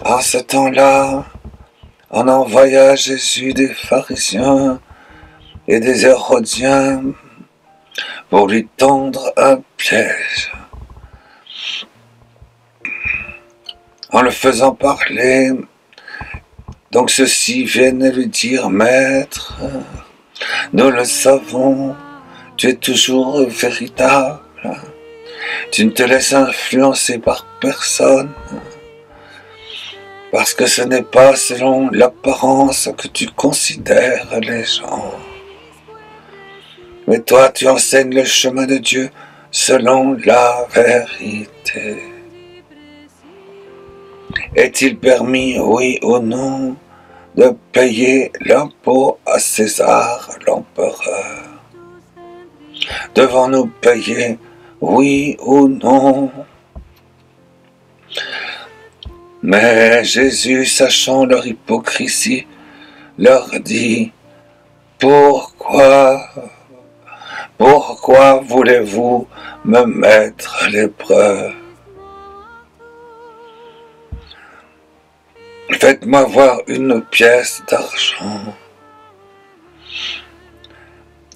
En ce temps-là, on envoya Jésus des pharisiens et des hérodiens pour lui tendre un piège. En le faisant parler, donc ceux-ci viennent lui dire, Maître, nous le savons, tu es toujours véritable, tu ne te laisses influencer par personne, parce que ce n'est pas selon l'apparence que tu considères les gens. Mais toi, tu enseignes le chemin de Dieu selon la vérité. Est-il permis, oui ou non, de payer l'impôt à César, l'empereur? Devons-nous payer, oui ou non? Mais Jésus, sachant leur hypocrisie, leur dit, Pourquoi voulez-vous me mettre à l'épreuve? Faites-moi voir une pièce d'argent.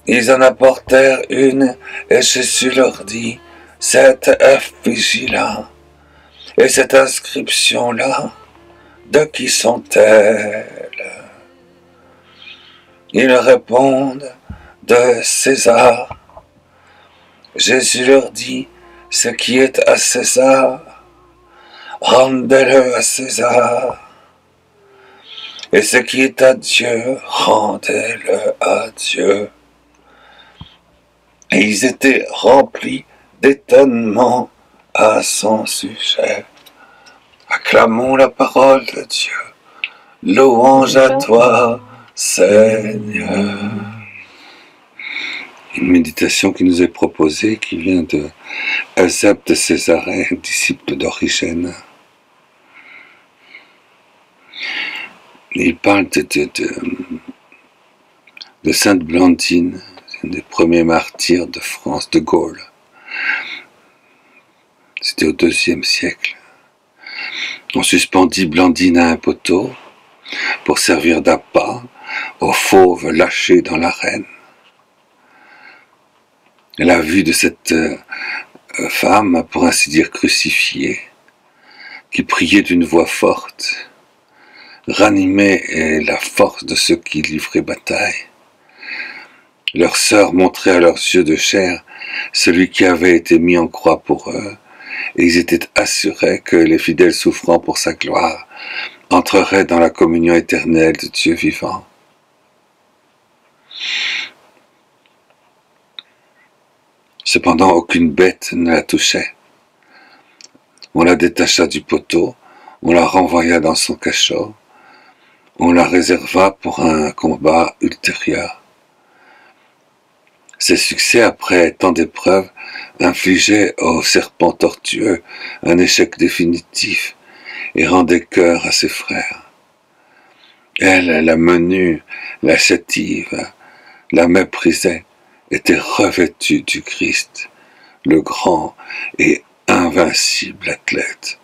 Ils en apportèrent une, et Jésus leur dit, cette effigie-là, et cette inscription-là, de qui sont-elles? Ils répondent, de César. Jésus leur dit, ce qui est à César, rendez-le à César. Et ce qui est à Dieu, rendez-le à Dieu. Et ils étaient remplis d'étonnement à son sujet. Acclamons la parole de Dieu. Louange à toi, Seigneur. Une méditation qui nous est proposée, qui vient de Eusèbe de Césarée, disciple d'Origène. Il parle de Sainte Blandine, une des premiers martyrs de France, de Gaulle. C'était au IIe siècle. On suspendit Blandine à un poteau pour servir d'appât aux fauves lâchés dans l'arène. La vue de cette femme, pour ainsi dire crucifiée, qui priait d'une voix forte, ranimait la force de ceux qui livraient bataille. Leurs sœurs montraient à leurs yeux de chair celui qui avait été mis en croix pour eux, et ils étaient assurés que les fidèles souffrant pour sa gloire entreraient dans la communion éternelle de Dieu vivant. Cependant, aucune bête ne la touchait. On la détacha du poteau, on la renvoya dans son cachot, on la réserva pour un combat ultérieur. Ses succès, après tant d'épreuves, infligeaient au serpent tortueux un échec définitif et rendaient cœur à ses frères. Elle, la menue, la chétive, la méprisait, était revêtue du Christ, le grand et invincible athlète.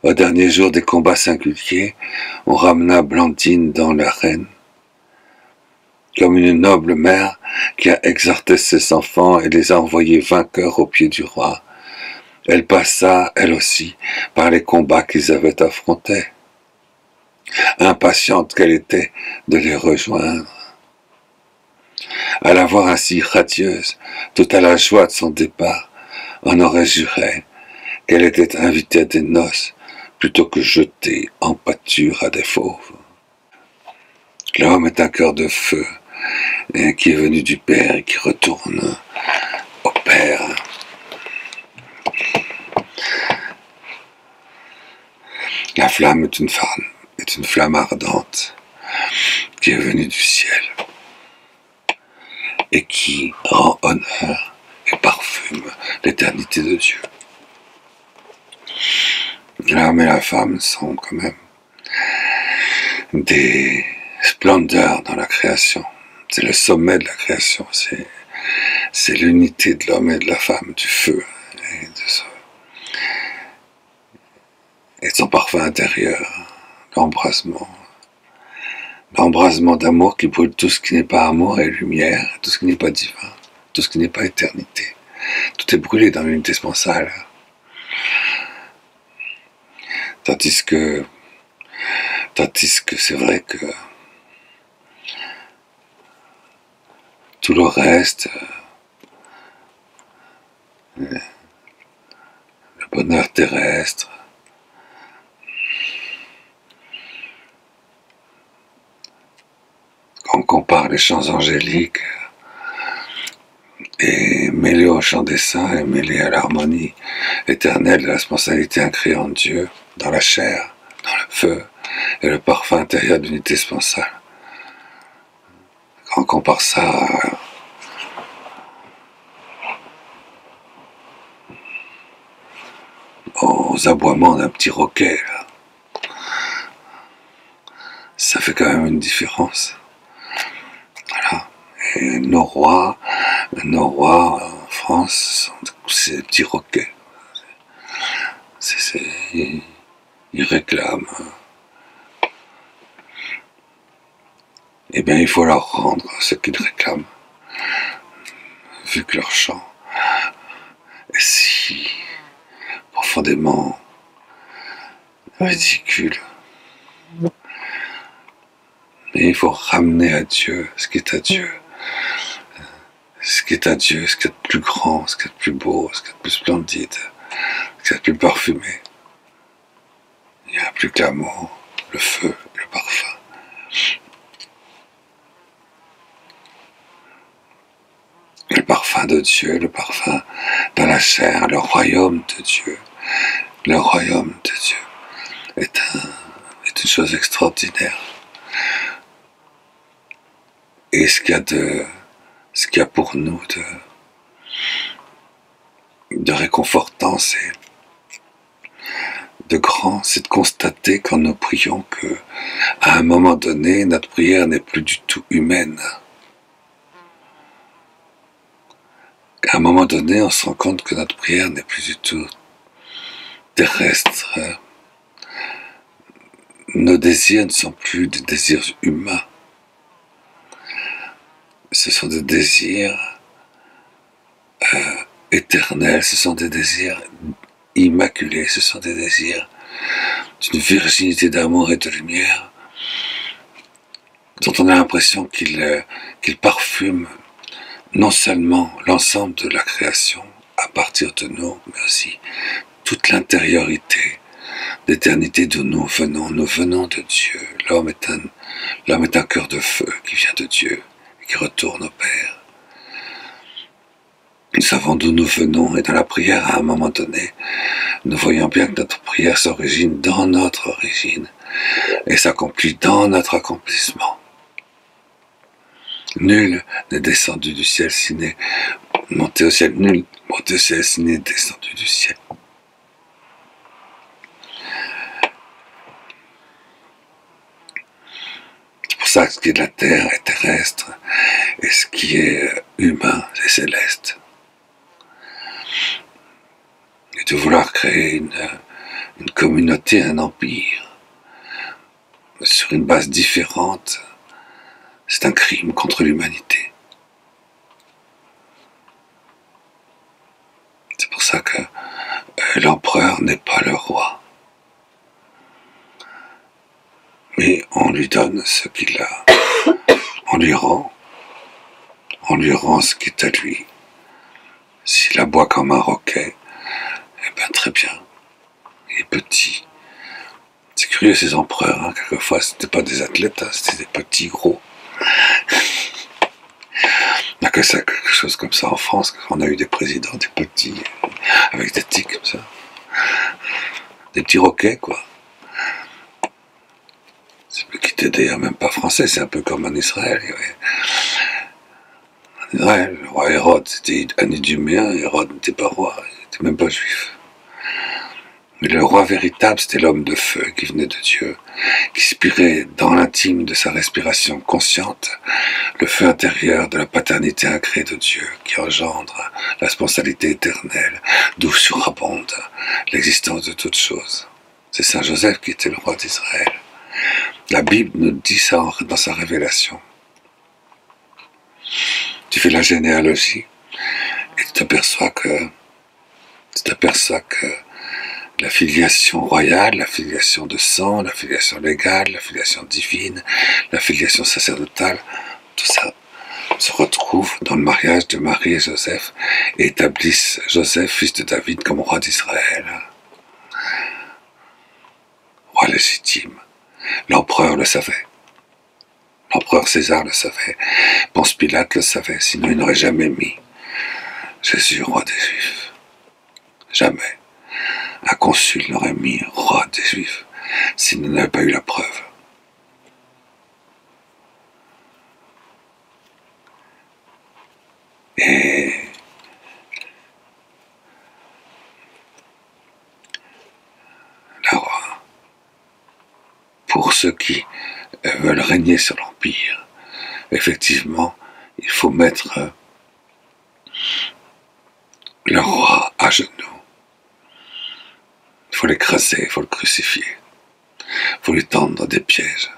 Au dernier jour des combats singuliers, on ramena Blandine dans l'arène, comme une noble mère qui a exhorté ses enfants et les a envoyés vainqueurs aux pieds du roi. Elle passa, elle aussi, par les combats qu'ils avaient affrontés. Impatiente qu'elle était de les rejoindre. À la voir ainsi radieuse, tout à la joie de son départ, on aurait juré qu'elle était invitée à des noces plutôt que jetée en pâture à des fauves. L'homme est un cœur de feu qui est venu du Père et qui retourne au Père. La flamme est une flamme ardente qui est venue du ciel et qui rend honneur et parfume l'éternité de Dieu. L'homme et la femme sont quand même des splendeurs dans la création. C'est le sommet de la création, c'est l'unité de l'homme et de la femme, du feu et de ça. et son parfum intérieur, l'embrasement. L'embrasement d'amour qui brûle tout ce qui n'est pas amour et lumière, tout ce qui n'est pas divin, tout ce qui n'est pas éternité. Tout est brûlé dans l'unité spatiale. Tandis que c'est vrai que tout le reste, le bonheur terrestre, quand on compare les chants angéliques et mêlés au chant des saints et mêlés à l'harmonie éternelle de la spontanéité incréée en Dieu, dans la chair, dans le feu et le parfum intérieur d'unité spatiale. Quand on compare ça aux aboiements d'un petit roquet, là, ça fait quand même une différence. Voilà. Et nos rois en France, c'est des petits roquets. Ils réclament. Eh bien, il faut leur rendre ce qu'ils réclament, vu que leur chant est si profondément ridicule. Mais il faut ramener à Dieu ce qui est à Dieu. Ce qui est à Dieu, ce qui est de plus grand, ce qui est de plus beau, ce qui est de plus splendide, ce qui est de plus parfumé. Il n'y a plus que l'amour, le feu, le parfum. Le parfum de Dieu, le parfum dans la chair, le royaume de Dieu. Le royaume de Dieu est une chose extraordinaire. Et ce qu'il y a pour nous de réconfortant, c'est de grand, c'est de constater quand nous prions que, à un moment donné, notre prière n'est plus du tout humaine. À un moment donné, on se rend compte que notre prière n'est plus du tout terrestre. Nos désirs ne sont plus des désirs humains. Ce sont des désirs éternels, ce sont des désirs immaculés, ce sont des désirs d'une virginité d'amour et de lumière dont on a l'impression qu'ils parfument non seulement l'ensemble de la création à partir de nous, mais aussi toute l'intériorité d'éternité d'où nous venons de Dieu. L'homme est un cœur de feu qui vient de Dieu et qui retourne au Père. Nous savons d'où nous venons et dans la prière, à un moment donné, nous voyons bien que notre prière s'origine dans notre origine et s'accomplit dans notre accomplissement. Nul n'est descendu du ciel si n'est monté au ciel. Nul monté au ciel si n'est descendu du ciel. C'est pour ça que ce qui est de la terre est terrestre et ce qui est humain est céleste. Et de vouloir créer une communauté, un empire sur une base différente, c'est un crime contre l'humanité. C'est pour ça que l'empereur n'est pas le roi. Mais on lui donne ce qu'il a. On lui rend ce qui est à lui. S'il aboie comme un roquet, eh bien très bien. Il est petit. C'est curieux ces empereurs, hein. Quelquefois c'était pas des athlètes, hein, c'était des petits gros. Il n'y a que ça, quelque chose comme ça en France, on a eu des présidents, des petits, avec des tics comme ça. Des petits roquets, quoi. Qui n'était d'ailleurs même pas français, c'est un peu comme en Israël. En Israël, le roi Hérode, c'était un Iduméen, Hérode n'était pas roi, il n'était même pas juif. Mais le roi véritable, c'était l'homme de feu qui venait de Dieu, qui spirait dans l'intime de sa respiration consciente le feu intérieur de la paternité incréée de Dieu, qui engendre la spontanéité éternelle, d'où surabonde l'existence de toutes choses. C'est Saint Joseph qui était le roi d'Israël. La Bible nous dit ça dans sa révélation. Tu fais la généalogie et tu t'aperçois que la filiation royale, la filiation de sang, la filiation légale, la filiation divine, la filiation sacerdotale, tout ça se retrouve dans le mariage de Marie et Joseph et établissent Joseph, fils de David, comme roi d'Israël. Roi légitime. L'empereur le savait. L'empereur César le savait. Ponce Pilate le savait, sinon il n'aurait jamais mis Jésus roi des Juifs. Jamais. Un consul n'aurait mis roi des Juifs s'il n'avait pas eu la preuve. Et là, pour ceux qui veulent régner sur l'Empire, effectivement, il faut mettre le roi à genoux. Il faut l'écraser, il faut le crucifier. Il faut lui tendre des pièges.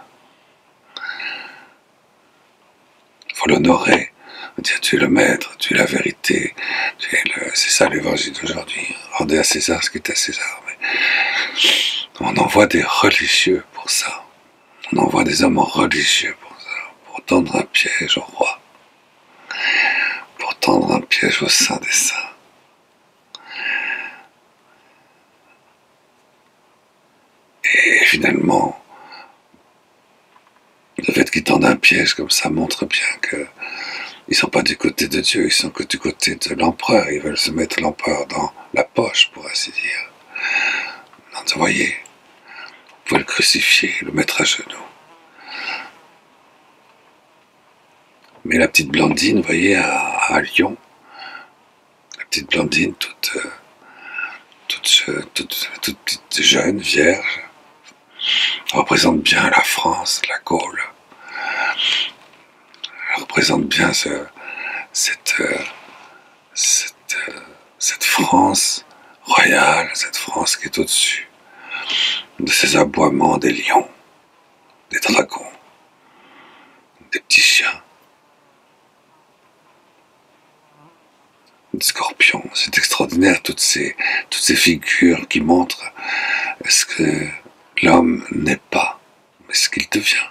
Il faut l'honorer. Dire tu es le maître, tu es la vérité. C'est ça l'évangile d'aujourd'hui. Rendez à César ce qui est à César. Mais on envoie des religieux pour ça. On envoie des hommes religieux pour ça. Pour tendre un piège au roi. Pour tendre un piège au Saint des Saints. Et finalement, le fait qu'ils tendent un piège comme ça montre bien qu'ils ne sont pas du côté de Dieu, ils sont que du côté de l'empereur. Ils veulent se mettre l'empereur dans la poche, pour ainsi dire. Donc, vous voyez, vous pouvez le crucifier, le mettre à genoux. Mais la petite Blandine, vous voyez, à Lyon, la petite Blandine, toute petite jeune, vierge, représente bien la France, la Gaule. Elle représente bien cette France royale, cette France qui est au-dessus de ces aboiements des lions, des dragons, des petits chiens, des scorpions. C'est extraordinaire, toutes ces figures qui montrent ce que l'homme n'est pas, mais ce qu'il devient.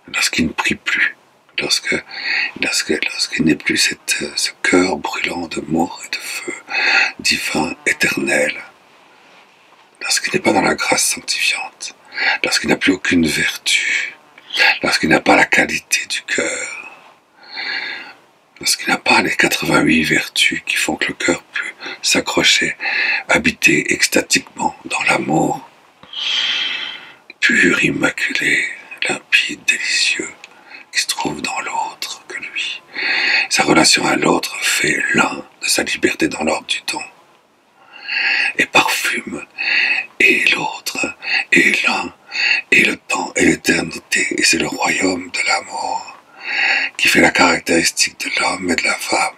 Lorsqu'il ne prie plus, lorsqu'il n'est plus ce cœur brûlant d'amour et de feu divin, éternel, lorsqu'il n'est pas dans la grâce sanctifiante, lorsqu'il n'a plus aucune vertu, lorsqu'il n'a pas la qualité du cœur, lorsqu'il n'a pas les 88 vertus qui font que le cœur peut s'accrocher, habiter extatiquement dans l'amour, pur, immaculé, limpide, délicieux, qui se trouve dans l'autre que lui. Sa relation à l'autre fait l'un de sa liberté dans l'ordre du don, et parfume, et l'autre, et l'un, et le temps, et l'éternité, et c'est le royaume de l'amour, qui fait la caractéristique de l'homme et de la femme.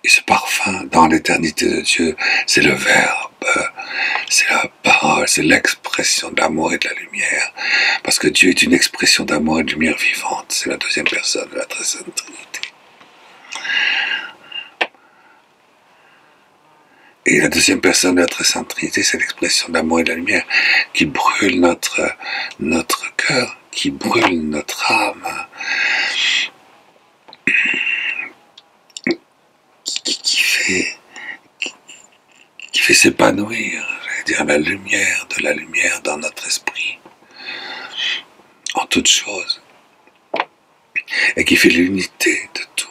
Et ce parfum dans l'éternité de Dieu, c'est le Verbe, c'est la parole, c'est l'expression de l'amour et de la lumière. Parce que Dieu est une expression d'amour et de lumière vivante. C'est la deuxième personne de la Très Sainte Trinité. Et la deuxième personne de la Très Sainte Trinité, c'est l'expression de l'amour et de la lumière qui brûle notre cœur, qui brûle notre âme, qui fait s'épanouir, j'allais dire, la lumière de la lumière dans notre esprit, en toutes choses, et qui fait l'unité de tout.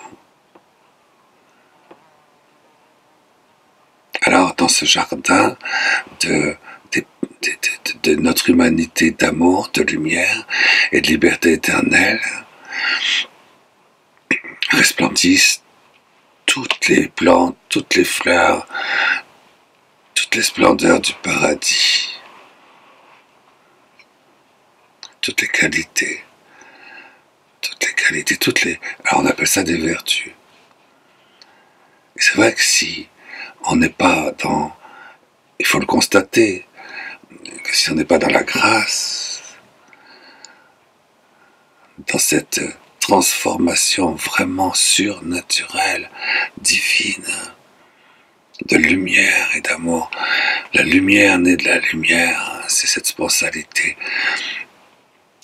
Alors, dans ce jardin de notre humanité d'amour, de lumière et de liberté éternelle, resplendissent toutes les plantes, toutes les fleurs, toutes les splendeurs du paradis, toutes les qualités, alors on appelle ça des vertus. C'est vrai que si on n'est pas dans, il faut le constater, que si on n'est pas dans la grâce, dans cette transformation vraiment surnaturelle, divine, de lumière et d'amour. La lumière née de la lumière, c'est cette spontanéité,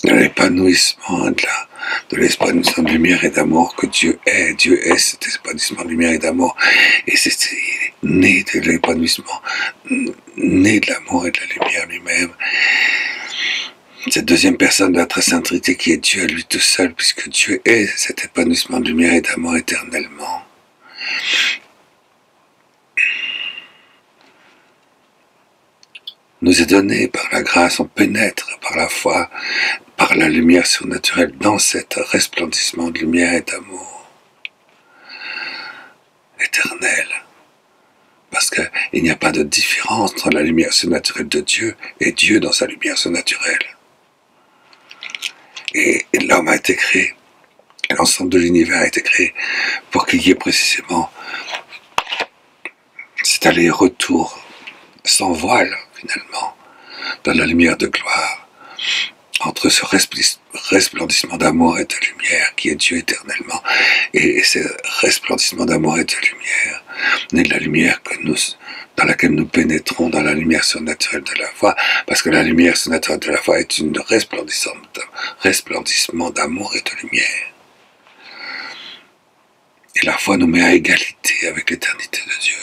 de l'épanouissement, de l'épanouissement de lumière et d'amour que Dieu est. Dieu est cet épanouissement de lumière et d'amour. Et c'est né de l'épanouissement, né de l'amour et de la lumière lui-même. Cette deuxième personne de la Très Sainte Trinité qui est Dieu à lui tout seul, puisque Dieu est cet épanouissement de lumière et d'amour éternellement. Nous est donné par la grâce, on pénètre par la foi, par la lumière surnaturelle dans cet resplendissement de lumière et d'amour éternel. Parce qu'il n'y a pas de différence entre la lumière surnaturelle de Dieu et Dieu dans sa lumière surnaturelle. Et l'homme a été créé, et l'ensemble de l'univers a été créé pour qu'il y ait précisément cet aller-retour sans voile, finalement, dans la lumière de gloire, entre ce resplendissement d'amour et de lumière qui est Dieu éternellement, et ce resplendissement d'amour et de lumière, né de la lumière dans laquelle nous pénétrons dans la lumière surnaturelle de la foi, parce que la lumière surnaturelle de la foi est une resplendissement d'amour et de lumière. Et la foi nous met à égalité avec l'éternité de Dieu.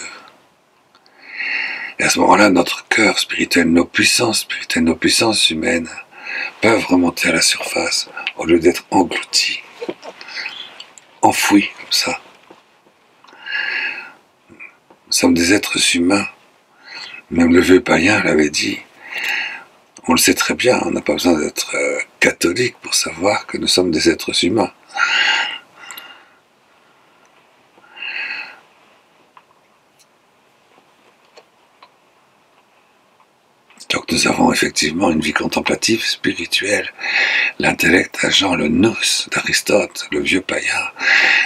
Et à ce moment-là, notre cœur spirituel, nos puissances spirituelles, nos puissances humaines peuvent remonter à la surface au lieu d'être englouties, enfouies comme ça. Nous sommes des êtres humains. Même le vieux païen l'avait dit. On le sait très bien, on n'a pas besoin d'être catholique pour savoir que nous sommes des êtres humains. Donc nous avons effectivement une vie contemplative, spirituelle, l'intellect agent, le nous d'Aristote, le vieux païen.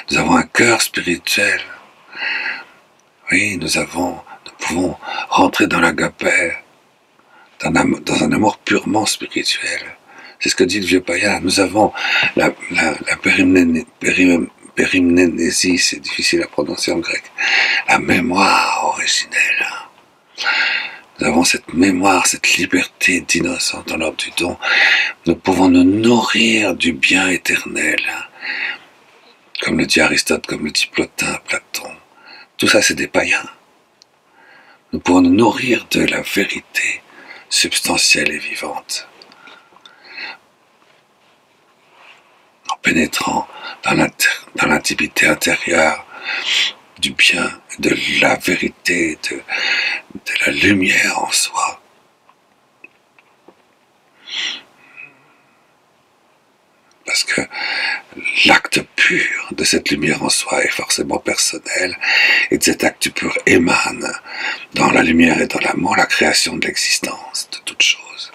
Nous avons un cœur spirituel. Oui, nous pouvons rentrer dans l'agapé, dans un amour purement spirituel. C'est ce que dit le vieux païen. Nous avons la périmnénésie, c'est difficile à prononcer en grec, la mémoire originelle. Nous avons cette mémoire, cette liberté d'innocence dans l'ordre du don. Nous pouvons nous nourrir du bien éternel, comme le dit Aristote, comme le dit Platon. Tout ça, c'est des païens. Nous pouvons nous nourrir de la vérité substantielle et vivante, en pénétrant dans l'intimité intérieure du bien, de la vérité, de la lumière en soi. Parce que l'acte pur de cette lumière en soi est forcément personnel, et de cet acte pur émane dans la lumière et dans l'amour la création de l'existence de toute chose.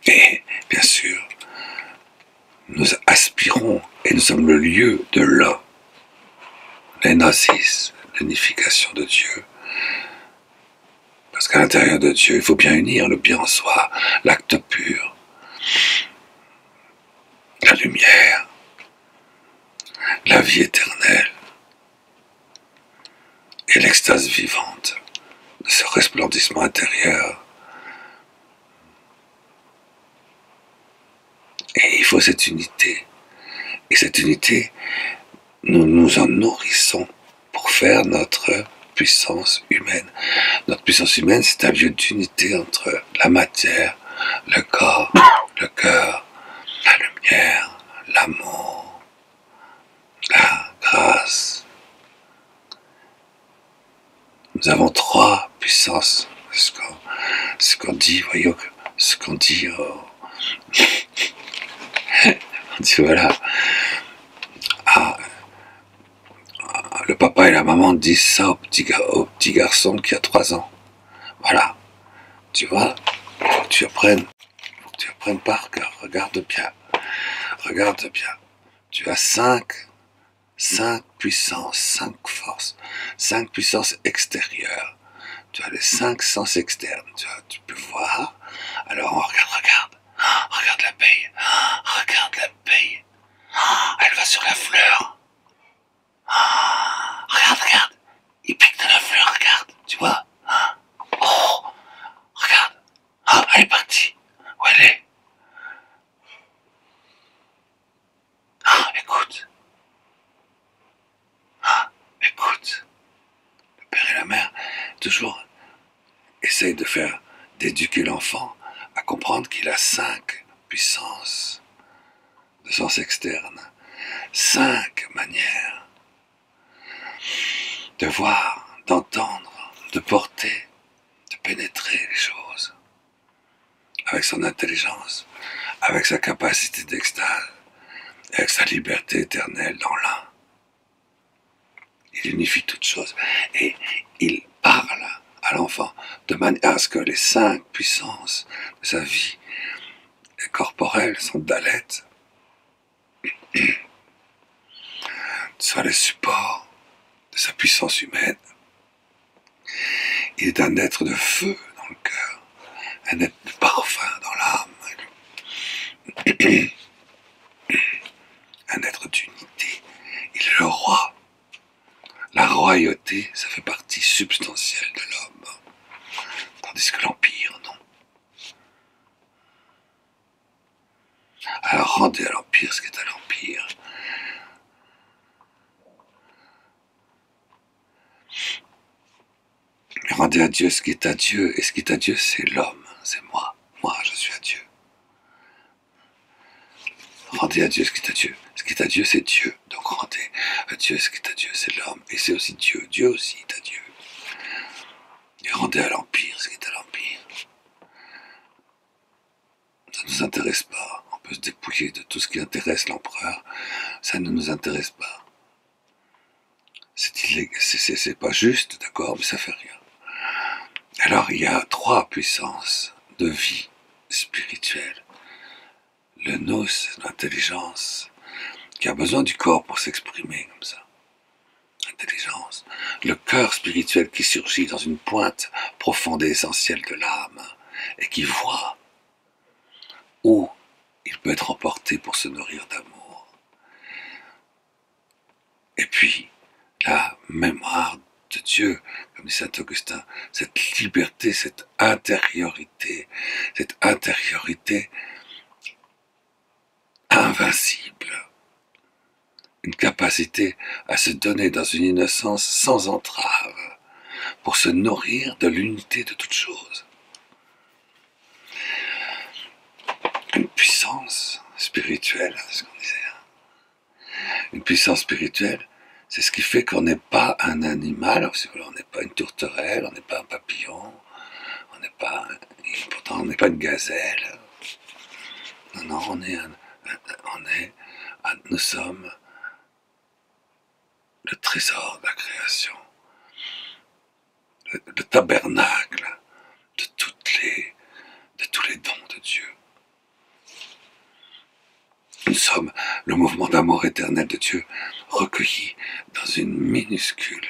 Et bien sûr, nous aspirons, et nous sommes le lieu de l'énosis, l'unification de Dieu. Parce qu'à l'intérieur de Dieu, il faut bien unir le bien en soi, l'acte pur, la lumière, la vie éternelle et l'extase vivante de ce resplendissement intérieur. Et il faut cette unité. Et cette unité, nous nous en nourrissons pour faire notre puissance humaine. Notre puissance humaine, c'est un lieu d'unité entre la matière, le corps, le cœur, la lumière, l'amour, la grâce. Nous avons trois puissances. Ce qu'on dit, voyons, ce qu'on dit, on dit voilà, le papa et la maman disent ça au petit garçon qui a 3 ans. Voilà, tu vois, il faut que tu apprennes par cœur, regarde bien. Tu as cinq 5 puissances, 5 forces, 5 puissances extérieures. Tu as les 5 sens externes, tu peux voir. Alors on regarde, regarde l'abeille, regarde l'abeille. Elle va sur la fleur. Regarde, il pique de la fleur, regarde, tu vois. Oh, regarde, elle est partie. Où elle est? Écoute, écoute. Le père et la mère, toujours, essayent d'éduquer l'enfant à comprendre qu'il a 5 puissances de sens externe, 5 manières de voir, d'entendre, de porter, de pénétrer les choses, avec son intelligence, avec sa capacité d'extase, avec sa liberté éternelle dans l'un. Il unifie toutes choses et il parle à l'enfant de manière à ce que les 5 puissances de sa vie corporelle, son dalet, soient les supports de sa puissance humaine. Il est un être de feu dans le cœur, un être de parfum dans l'âme, un être d'unité. Il est le roi. La royauté, ça fait partie substantielle de l'homme, tandis que l'empire, non. Alors rendez à l'empire ce qui est à l'empire. Rendez à Dieu ce qui est à Dieu, et ce qui est à Dieu, c'est l'homme, c'est moi. Moi, je suis à Dieu. Rendez à Dieu ce qui est à Dieu. Ce qui est à Dieu, c'est Dieu. Donc rendez à Dieu ce qui est à Dieu, c'est l'homme. Et c'est aussi Dieu. Dieu aussi est à Dieu. Et rendez à l'empire ce qui est à l'empire. Ça ne nous intéresse pas. On peut se dépouiller de tout ce qui intéresse l'empereur. Ça ne nous intéresse pas. C'est pas juste, d'accord, mais ça fait rien. Alors il y a 3 puissances de vie spirituelle. Le nous, l'intelligence, qui a besoin du corps pour s'exprimer comme ça. Intelligence. Le cœur spirituel qui surgit dans une pointe profonde et essentielle de l'âme et qui voit où il peut être emporté pour se nourrir d'amour. Et puis, la mémoire de Dieu, comme dit saint Augustin, cette liberté, cette intériorité invincible, une capacité à se donner dans une innocence sans entrave, pour se nourrir de l'unité de toutes choses. Une puissance spirituelle, c'est ce qu'on disait. Une puissance spirituelle, c'est ce qui fait qu'on n'est pas un animal, on n'est pas une tourterelle, on n'est pas un papillon, on n'est pas, pourtant on n'est pas une gazelle. Non, nous sommes le trésor de la création, le tabernacle de tous les dons de Dieu. Nous sommes le mouvement d'amour éternel de Dieu recueilli dans une minuscule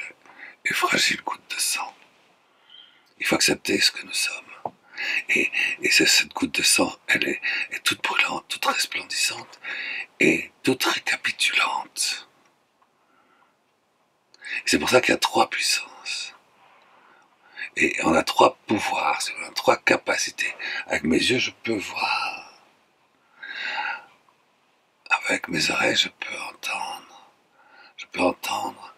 et fragile goutte de sang. Il faut accepter ce que nous sommes. Et cette goutte de sang, elle est toute brûlante, toute resplendissante et toute récapitulante. C'est pour ça qu'il y a 3 puissances. Et on a 3 pouvoirs, on a 3 capacités. Avec mes yeux, je peux voir. Avec mes oreilles, je peux entendre. Je peux entendre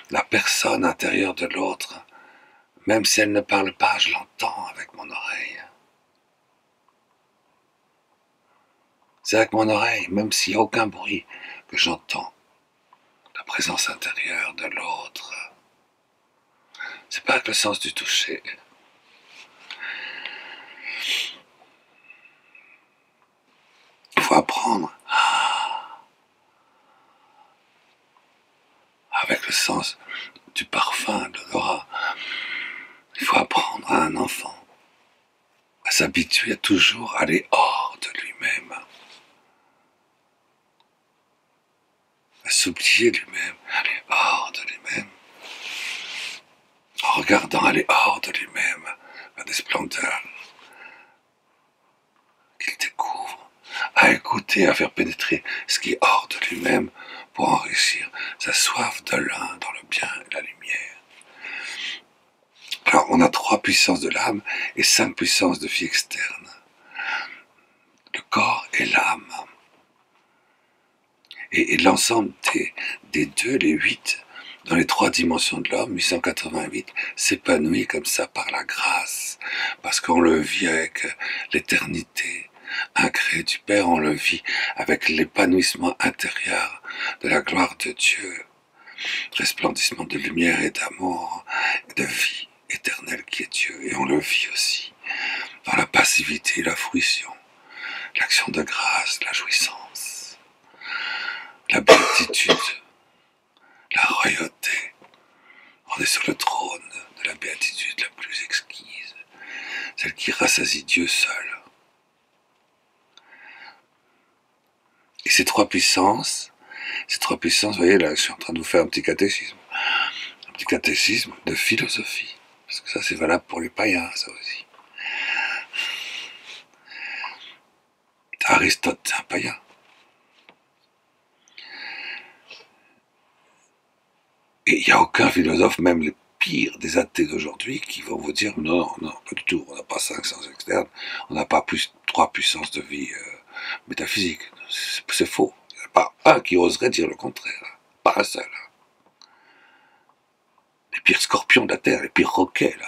la personne intérieure de l'autre. Même si elle ne parle pas, je l'entends avec mon oreille. C'est avec mon oreille, même s'il n'y a aucun bruit, que j'entends la présence intérieure de l'autre. C'est pas avec le sens du toucher. Il faut apprendre avec le sens du parfum, de l'odorat. Il faut apprendre à un enfant à s'habituer à toujours aller hors de lui-même, à s'oublier lui-même, aller hors de lui-même, en regardant aller hors de lui-même, vers des splendeurs qu'il découvre, à écouter, à faire pénétrer ce qui est hors de lui-même pour enrichir sa soif de l'un dans le bien et la lumière. Alors, on a 3 puissances de l'âme et 5 puissances de vie externe. Le corps et l'âme. Et l'ensemble des 2, les 8, dans les 3 dimensions de l'homme, 888, s'épanouit comme ça par la grâce, parce qu'on le vit avec l'éternité incréée du Père, on le vit avec l'épanouissement intérieur de la gloire de Dieu, resplendissement de lumière et d'amour, et de vie éternelle qui est Dieu, et on le vit aussi dans la passivité, la fruition, l'action de grâce, la jouissance, la béatitude, la royauté. On est sur le trône de la béatitude la plus exquise, celle qui rassasie Dieu seul. Et ces 3 puissances, vous voyez là, je suis en train de vous faire un petit catéchisme de philosophie, parce que ça c'est valable pour les païens, ça aussi. Aristote, c'est un païen. Et il n'y a aucun philosophe, même les pires des athées d'aujourd'hui, qui vont vous dire non, pas du tout, on n'a pas 5 sens externes, on n'a pas plus 3 puissances de vie métaphysique. C'est faux. Il n'y en a pas un qui oserait dire le contraire. Pas un seul. Les pires scorpions de la Terre, les pires roquets, là.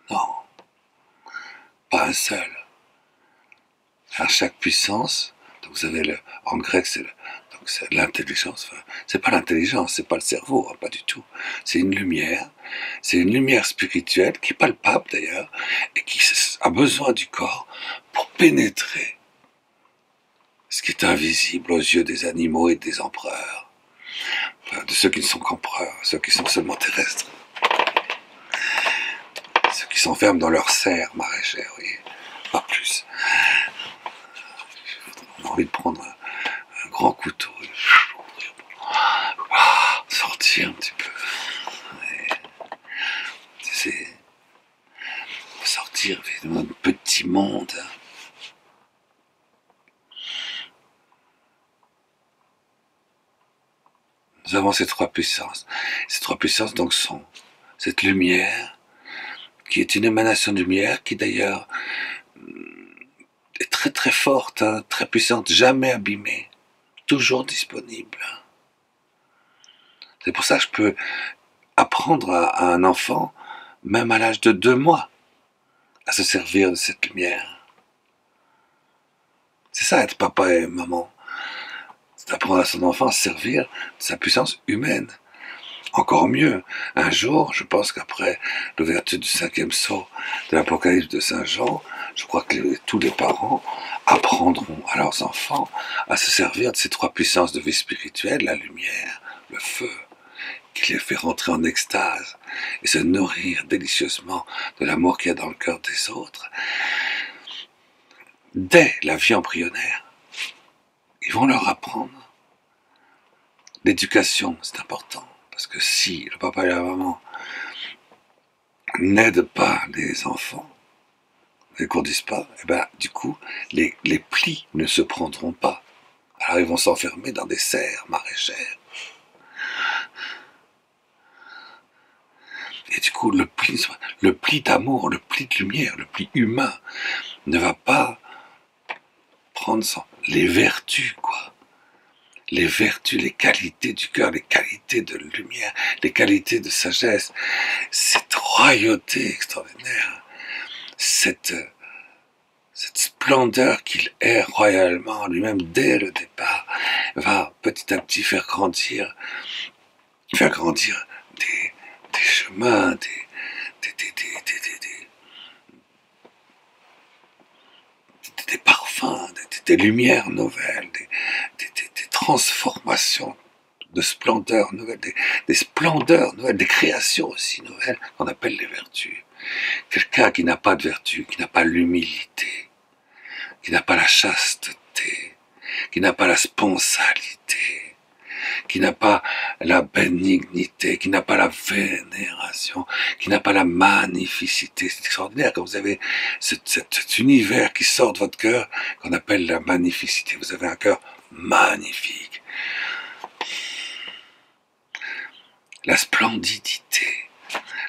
Non. Pas un seul. À chaque puissance, donc vous avez en grec, c'est l'intelligence. Enfin, c'est pas l'intelligence, c'est pas le cerveau, hein, pas du tout. C'est une lumière spirituelle qui est palpable d'ailleurs, et qui a besoin du corps pour pénétrer ce qui est invisible aux yeux des animaux et des empereurs, enfin, de ceux qui ne sont qu'empereurs, ceux qui sont seulement terrestres, ceux qui s'enferment dans leur serre maraîchère, vous voyez, pas plus. On a envie de prendre un grand couteau et sortir un petit peu. C'est sortir de notre petit monde. Nous avons ces 3 puissances. Ces 3 puissances donc sont cette lumière, qui est une émanation de lumière, qui d'ailleurs est très très forte, hein, très puissante, jamais abîmée, toujours disponible. C'est pour ça que je peux apprendre à un enfant, même à l'âge de 2 mois, à se servir de cette lumière. C'est ça être papa et maman. C'est apprendre à son enfant à se servir de sa puissance humaine. Encore mieux, un jour, je pense qu'après l'ouverture du 5e sceau de l'Apocalypse de Saint Jean, je crois que tous les parents apprendront à leurs enfants à se servir de ces 3 puissances de vie spirituelle, la lumière, le feu, qui les fait rentrer en extase et se nourrir délicieusement de l'amour qu'il y a dans le cœur des autres, dès la vie embryonnaire. Ils vont leur apprendre. L'éducation, c'est important, parce que si le papa et la maman n'aident pas les enfants, ne les conduisent pas, et ben, du coup, les plis ne se prendront pas. Alors ils vont s'enfermer dans des serres maraîchères. Et du coup, le pli d'amour, le pli de lumière, le pli humain ne va pas prendre les vertus, quoi. Les vertus, les qualités du cœur, les qualités de lumière, les qualités de sagesse, cette royauté extraordinaire, cette splendeur qu'il est royalement lui-même dès le départ, va petit à petit faire grandir des chemins, des parfums, des lumières nouvelles, des transformations de splendeurs nouvelles, des splendeurs nouvelles, des créations aussi nouvelles qu'on appelle les vertus. Quelqu'un qui n'a pas de vertu, qui n'a pas l'humilité, qui n'a pas la chasteté, qui n'a pas la sponsalité, qui n'a pas la bénignité, qui n'a pas la vénération, qui n'a pas la magnificité. C'est extraordinaire quand vous avez cet univers qui sort de votre cœur, qu'on appelle la magnificité. Vous avez un cœur magnifique. La splendidité,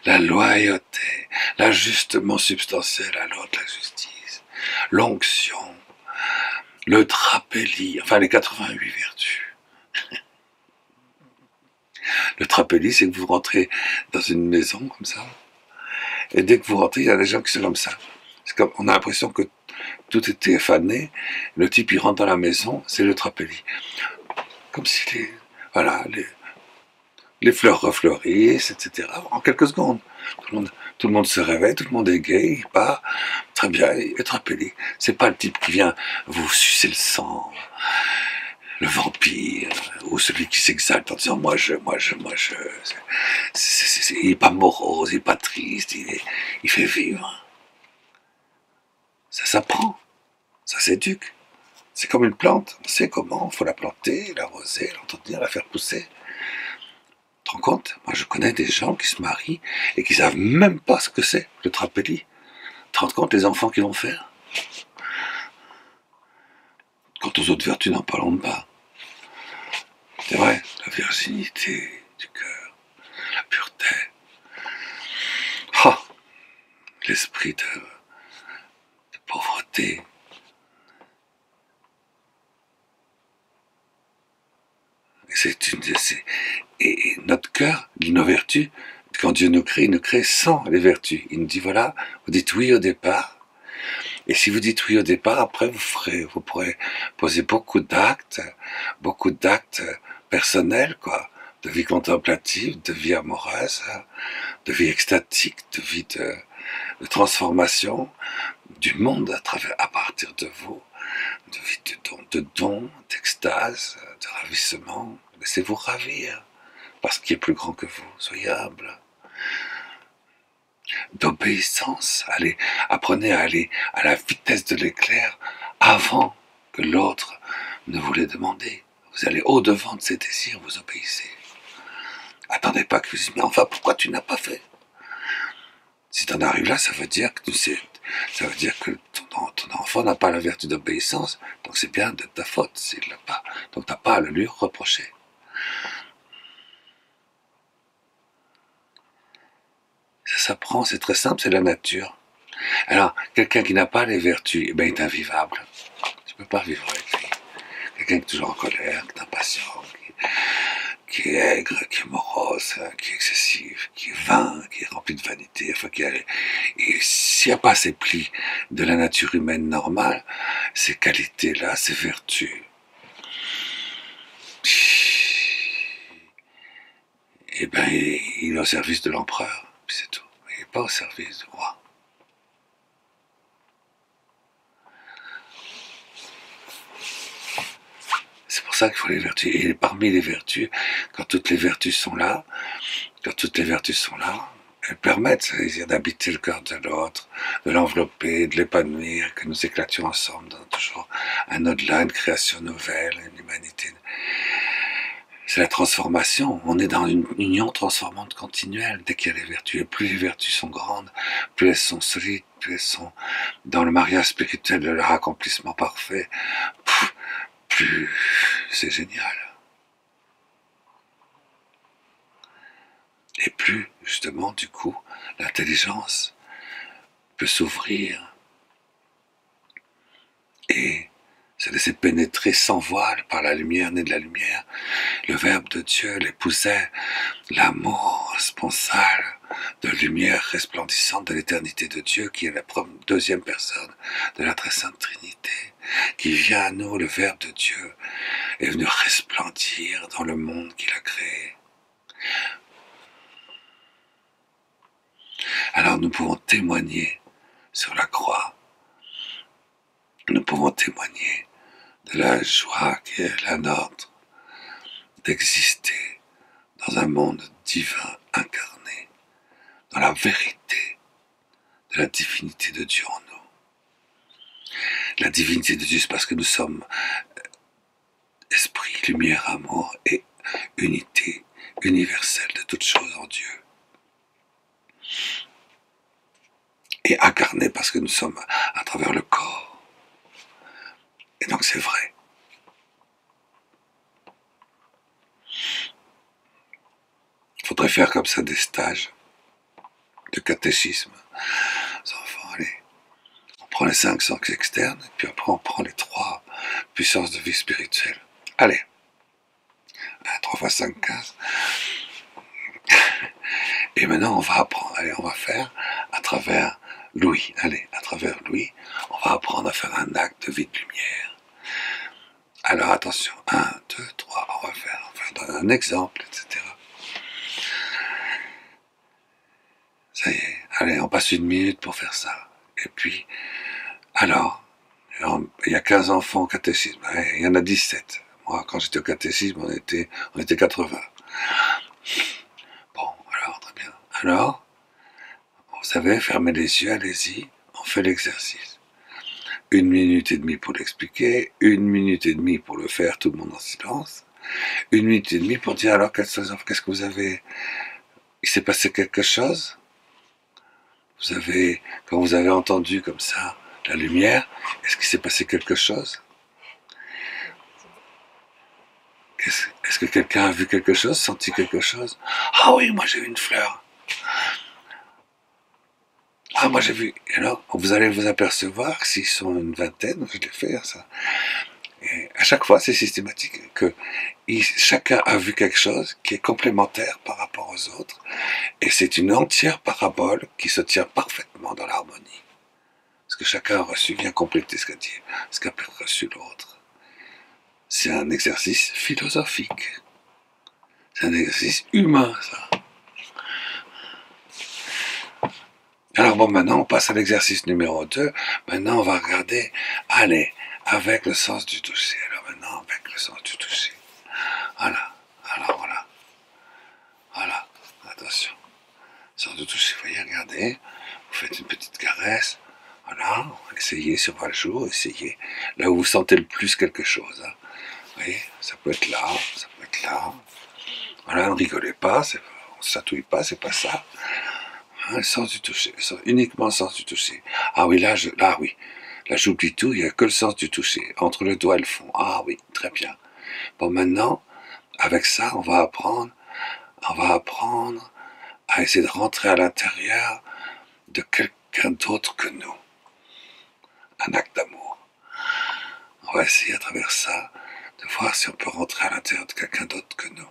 la loyauté, l'ajustement substantiel à l'ordre de la justice, l'onction, le trapélie, enfin les 88 vertus. Le trapélie, c'est que vous rentrez dans une maison comme ça, et dès que vous rentrez, il y a des gens qui sont comme ça. C'est comme, on a l'impression que tout était fané, le type il rentre dans la maison, c'est le trapélie. Comme si les fleurs refleurissent, etc. En quelques secondes. Tout le monde se réveille, tout le monde est gai, il part, très bien, il est trapélie. C'est pas le type qui vient vous sucer le sang, le vampire, ou celui qui s'exalte en disant moi je. Il est pas morose, il est pas triste, il fait vivre. Ça s'apprend, ça s'éduque. C'est comme une plante, on sait comment, il faut la planter, l'arroser, l'entretenir, la faire pousser. Tu te rends compte? Moi je connais des gens qui se marient et qui savent même pas ce que c'est, le trapélie. Tu te rends compte les enfants qu'ils vont faire? Quant aux autres vertus, n'en parlons pas. C'est vrai, la virginité du cœur, la pureté. Ah, l'esprit de pauvreté. Et notre cœur, nos vertus, quand Dieu nous crée sans les vertus. Il nous dit voilà, vous dites oui au départ, et si vous dites oui au départ, après vous pourrez poser beaucoup d'actes personnels, quoi, de vie contemplative, de vie amoureuse, de vie extatique, de vie de transformation du monde à partir de vous, de vie de don, d'extase, de ravissement. Laissez-vous ravir par ce qui est plus grand que vous. Soyez humble. D'obéissance. Apprenez à aller à la vitesse de l'éclair avant que l'autre ne vous l'ait demandé. Vous allez au-devant de ses désirs, vous obéissez. Attendez pas que vous dites, mais enfin, pourquoi tu n'as pas fait? Si tu en arrives là, ça veut dire que ton enfant n'a pas la vertu d'obéissance, donc c'est bien de ta faute s'il l'a pas. Donc tu n'as pas à le lui reprocher. Ça s'apprend, c'est très simple, c'est la nature. Alors, quelqu'un qui n'a pas les vertus, il est invivable. Tu ne peux pas vivre avec lui. Quelqu'un qui est toujours en colère, qui est impatient, qui est aigre, qui est morose, qui est excessif, qui est vain, qui est rempli de vanité. Et s'il n'y a pas ces plis de la nature humaine normale, ces qualités-là, ces vertus, il est au service de l'empereur, puis c'est tout. Il n'est pas au service du roi. C'est pour ça qu'il faut les vertus. Et parmi les vertus, quand toutes les vertus sont là, elles permettent d'habiter le cœur de l'autre, de l'envelopper, de l'épanouir, que nous éclations ensemble dans toujours un au-delà, une création nouvelle, une humanité. C'est la transformation. On est dans une union transformante continuelle dès qu'il y a les vertus. Et plus les vertus sont grandes, plus elles sont solides, plus elles sont dans le mariage spirituel de leur accomplissement parfait, plus c'est génial. Et plus, justement, du coup, l'intelligence peut s'ouvrir et se laisser pénétrer sans voile par la lumière née de la lumière. Le Verbe de Dieu l'épousait, l'amour sponsal de lumière resplendissante de l'éternité de Dieu, qui est la deuxième personne de la très sainte Trinité, qui vient à nous, le Verbe de Dieu, est venu resplendir dans le monde qu'il a créé. Alors nous pouvons témoigner sur la croix, nous pouvons témoigner de la joie qui est la nôtre, d'exister dans un monde divin incarné, dans la vérité de la divinité de Dieu en nous. la divinité de Dieu, c'est parce que nous sommes esprit, lumière, amour et unité universelle de toutes choses en Dieu. Et incarné parce que nous sommes à travers le corps. Et donc c'est vrai. Il faudrait faire comme ça des stages de catéchisme. Les enfants, allez, on prend les 5 sens externes, et puis après on prend les 3 puissances de vie spirituelle. Allez, 3 fois 5, 15. Et maintenant on va apprendre, allez, on va faire à travers Louis, allez, à travers Louis, on va apprendre à faire un acte de vie de lumière. Alors attention, 1, 2, 3, on va donner un exemple, etc. Ça y est, allez, on passe 1 minute pour faire ça. Et puis, alors, il y a 15 enfants au catéchisme, il y en a 17. Moi, quand j'étais au catéchisme, on était 80. Bon, alors, très bien. Alors, vous savez, fermez les yeux, allez-y, on fait l'exercice. 1 minute et demie pour l'expliquer, 1 minute et demie pour le faire, tout le monde en silence. 1 minute et demie pour dire, alors, qu'est-ce que vous avez... Il s'est passé quelque chose? Quand vous avez entendu comme ça la lumière, est-ce qu'il s'est passé quelque chose? Est-ce que quelqu'un a vu quelque chose, senti quelque chose? Ah oui, moi j'ai vu une fleur. Ah, moi j'ai vu. Et alors, vous allez vous apercevoir, s'ils sont une vingtaine, je l'ai fait ça. Et à chaque fois, c'est systématique que chacun a vu quelque chose qui est complémentaire par rapport aux autres, et c'est une entière parabole qui se tient parfaitement dans l'harmonie. Ce que chacun a reçu vient compléter ce qu'a reçu l'autre. C'est un exercice philosophique. C'est un exercice humain, ça. Alors bon, maintenant on passe à l'exercice numéro 2. Maintenant on va regarder, allez, avec le sens du toucher. Alors maintenant, avec le sens du toucher. Voilà, alors voilà. Voilà, attention. Sens du toucher, vous voyez, regardez. Vous faites une petite caresse. Voilà, essayez sur votre joue, essayez. Là où vous sentez le plus quelque chose. Hein. Vous voyez, ça peut être là, ça peut être là. Voilà, ne rigolez pas, on ne s'atouille pas, c'est pas ça. Hein, le sens du toucher, uniquement le sens du toucher. Ah oui, là oui. Là, j'oublie tout, il n'y a que le sens du toucher. Entre le doigt et le fond. Ah oui, très bien. Bon, maintenant, avec ça, on va apprendre à essayer de rentrer à l'intérieur de quelqu'un d'autre que nous. Un acte d'amour. On va essayer à travers ça de voir si on peut rentrer à l'intérieur de quelqu'un d'autre que nous.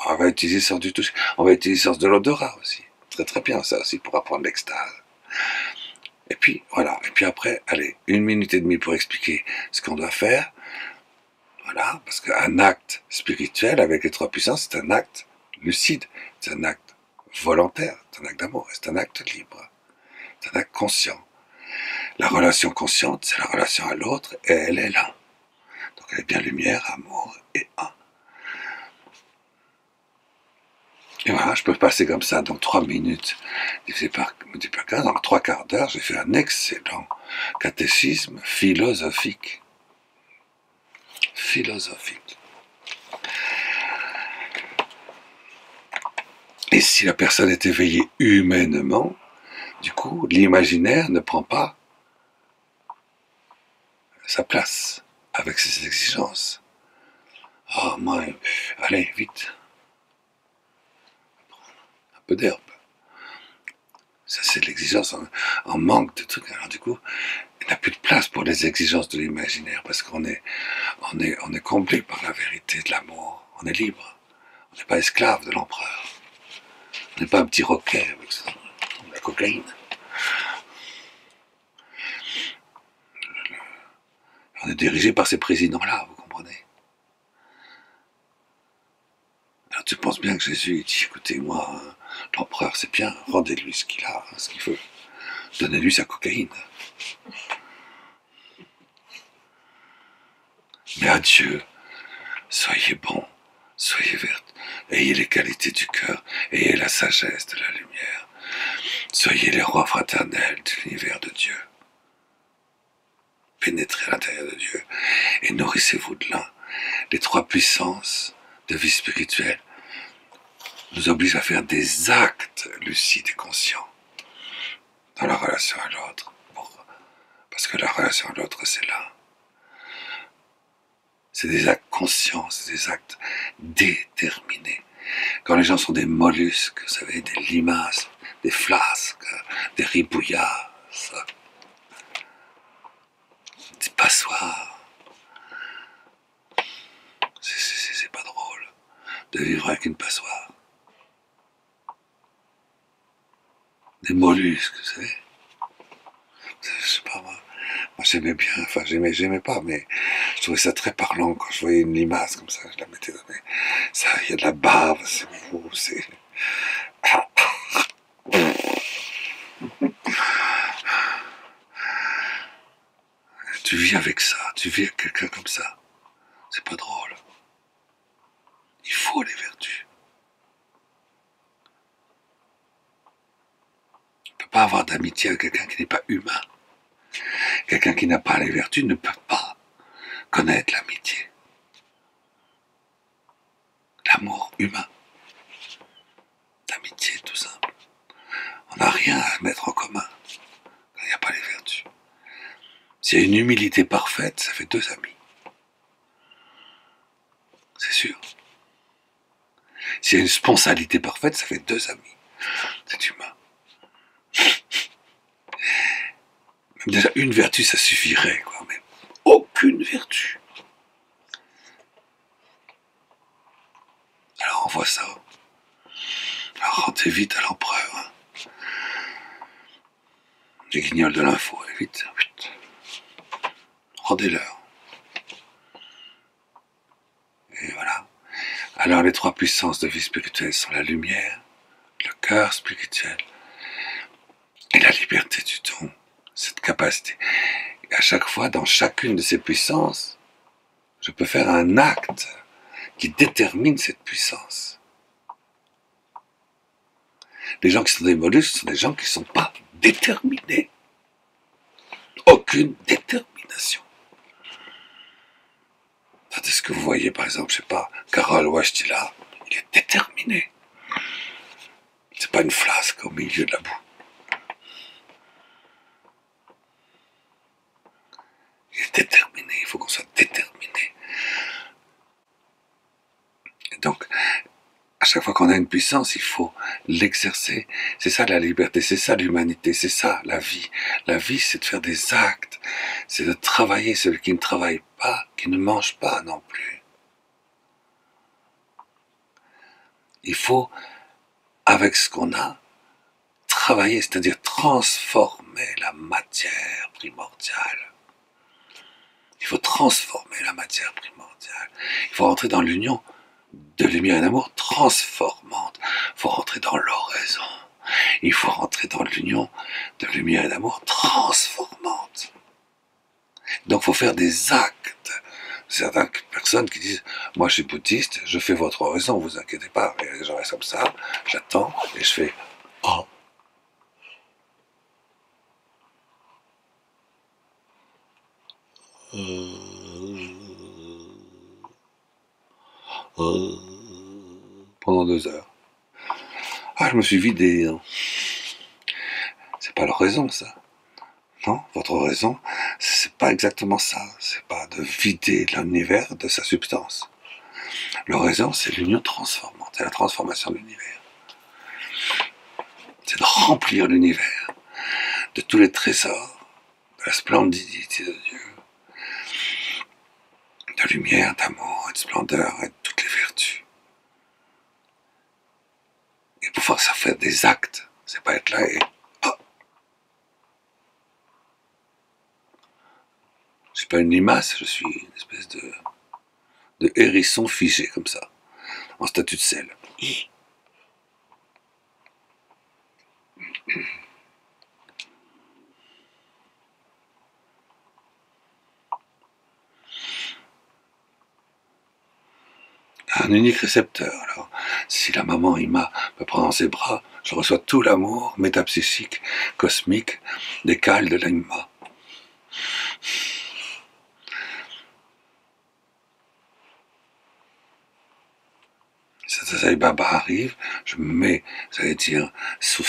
On va utiliser le sens du toucher. On va utiliser le sens de l'odorat aussi. Très très bien ça aussi pour apprendre l'extase. Et puis voilà. Et puis après, allez, 1 minute et demie pour expliquer ce qu'on doit faire. Voilà, parce qu'un acte spirituel avec les 3 puissances, c'est un acte lucide, c'est un acte volontaire, c'est un acte d'amour, c'est un acte libre, c'est un acte conscient. La relation consciente, c'est la relation à l'autre et elle est là. Donc elle est bien lumière, amour et un. Et voilà, je peux passer comme ça, donc 3 minutes divisé par 15, donc 3 quarts d'heure, j'ai fait un excellent catéchisme philosophique. Et si la personne est éveillée humainement, du coup, l'imaginaire ne prend pas sa place avec ses exigences. Ah, moi, allez, vite. Un peu d'herbe. Ça, c'est l'exigence en manque de trucs. Alors, du coup, il n'y a plus de place pour les exigences de l'imaginaire parce qu'on est comblé par la vérité de l'amour. On est libre. On n'est pas esclave de l'empereur. On n'est pas un petit roquet avec la cocaïne. On est dirigé par ces présidents-là, vous comprenez? Alors tu penses bien que Jésus dit, écoutez, moi, l'empereur c'est bien, rendez-lui ce qu'il a, ce qu'il veut. Donnez-lui sa cocaïne. Mais adieu, soyez bons, soyez vertes, ayez les qualités du cœur, ayez la sagesse de la lumière. Soyez les rois fraternels de l'univers de Dieu. Pénétrez à l'intérieur de Dieu et nourrissez-vous de l'un. Les trois puissances de vie spirituelle nous obligent à faire des actes lucides et conscients dans la relation à l'autre. Parce que la relation à l'autre, c'est là. C'est des actes conscients, c'est des actes déterminés. Quand les gens sont des mollusques, vous savez, des limaces, des flasques, des ribouillards, des passoires. C'est pas drôle de vivre avec une passoire. Des mollusques, vous savez. Je sais pas moi. Moi j'aimais bien, enfin j'aimais pas, mais je trouvais ça très parlant quand je voyais une limace comme ça, je la mettais dans mes... Ça, il y a de la bave, c'est beau, c'est... Tu vis avec ça, tu vis avec quelqu'un comme ça. C'est pas drôle. Il faut les vertus. On ne peut pas avoir d'amitié avec quelqu'un qui n'est pas humain. Quelqu'un qui n'a pas les vertus ne peut pas connaître l'amitié. L'amour humain. L'amitié, tout simple. On n'a rien à mettre en commun quand il n'y a pas les vertus. S'il y a une humilité parfaite, ça fait deux amis. C'est sûr. S'il y a une spontanéité parfaite, ça fait deux amis. C'est humain. Même déjà, une vertu, ça suffirait, quoi. Mais aucune vertu. Alors on voit ça. Alors rentrez vite à l'empereur. Hein. Les guignols de l'info, vite, vite. Rendez-leur. Et voilà. Alors les trois puissances de vie spirituelle sont la lumière, le cœur spirituel et la liberté du don. Cette capacité. Et à chaque fois, dans chacune de ces puissances, je peux faire un acte qui détermine cette puissance. Les gens qui sont des mollusques sont des gens qui ne sont pas déterminés. Aucune détermination. Tandis que vous voyez, par exemple, je sais pas, Karol Wojtyla, il est déterminé. C'est pas une flasque au milieu de la boue. Il est déterminé, il faut qu'on soit déterminé. Et donc, à chaque fois qu'on a une puissance, il faut l'exercer. C'est ça la liberté, c'est ça l'humanité, c'est ça la vie. La vie, c'est de faire des actes, c'est de travailler. Celui qui ne travaille pas, qui ne mange pas non plus. Il faut, avec ce qu'on a, travailler, c'est-à-dire transformer la matière primordiale. Il faut transformer la matière primordiale. Il faut rentrer dans l'union de lumière et d'amour transformante. Il faut rentrer dans l'oraison. Il faut rentrer dans l'union de lumière et d'amour transformante. Donc il faut faire des actes. Certaines personnes qui disent « Moi je suis bouddhiste, je fais votre oraison, vous inquiétez pas. » Et je reste comme ça, j'attends et je fais « Oh !» pendant 2 heures. Ah, je me suis vidé. Hein. C'est pas l'oraison, ça. Non, votre oraison, c'est pas exactement ça. C'est pas de vider l'univers de sa substance. L'oraison, c'est l'union transformante, c'est la transformation de l'univers. C'est de remplir l'univers de tous les trésors, de la splendidité de Dieu, de lumière, d'amour et de splendeur et de toutes les vertus. Et pour faire ça, faire des actes, c'est pas être là et je suis pas une limace, je suis une espèce de hérisson figé comme ça, en statue de sel. Un unique récepteur. Alors, si la maman il m'a me prend dans ses bras, je reçois tout l'amour métapsychique, cosmique, des cales de l'anima. Saint Sai Baba arrive, je me mets, j'allais dire, sous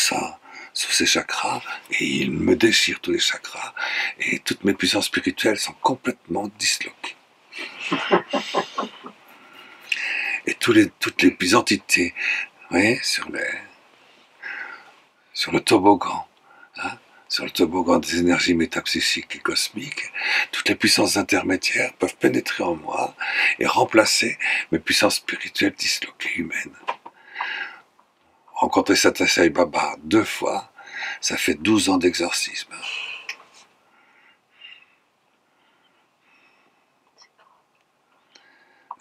ses chakras, et il me déchire tous les chakras, et toutes mes puissances spirituelles sont complètement disloquées. Et toutes les entités, vous voyez, sur le toboggan, hein, sur le toboggan des énergies métapsychiques et cosmiques, toutes les puissances intermédiaires peuvent pénétrer en moi et remplacer mes puissances spirituelles disloquées humaines. Rencontrer Saint Sai Baba 2 fois, ça fait 12 ans d'exorcisme.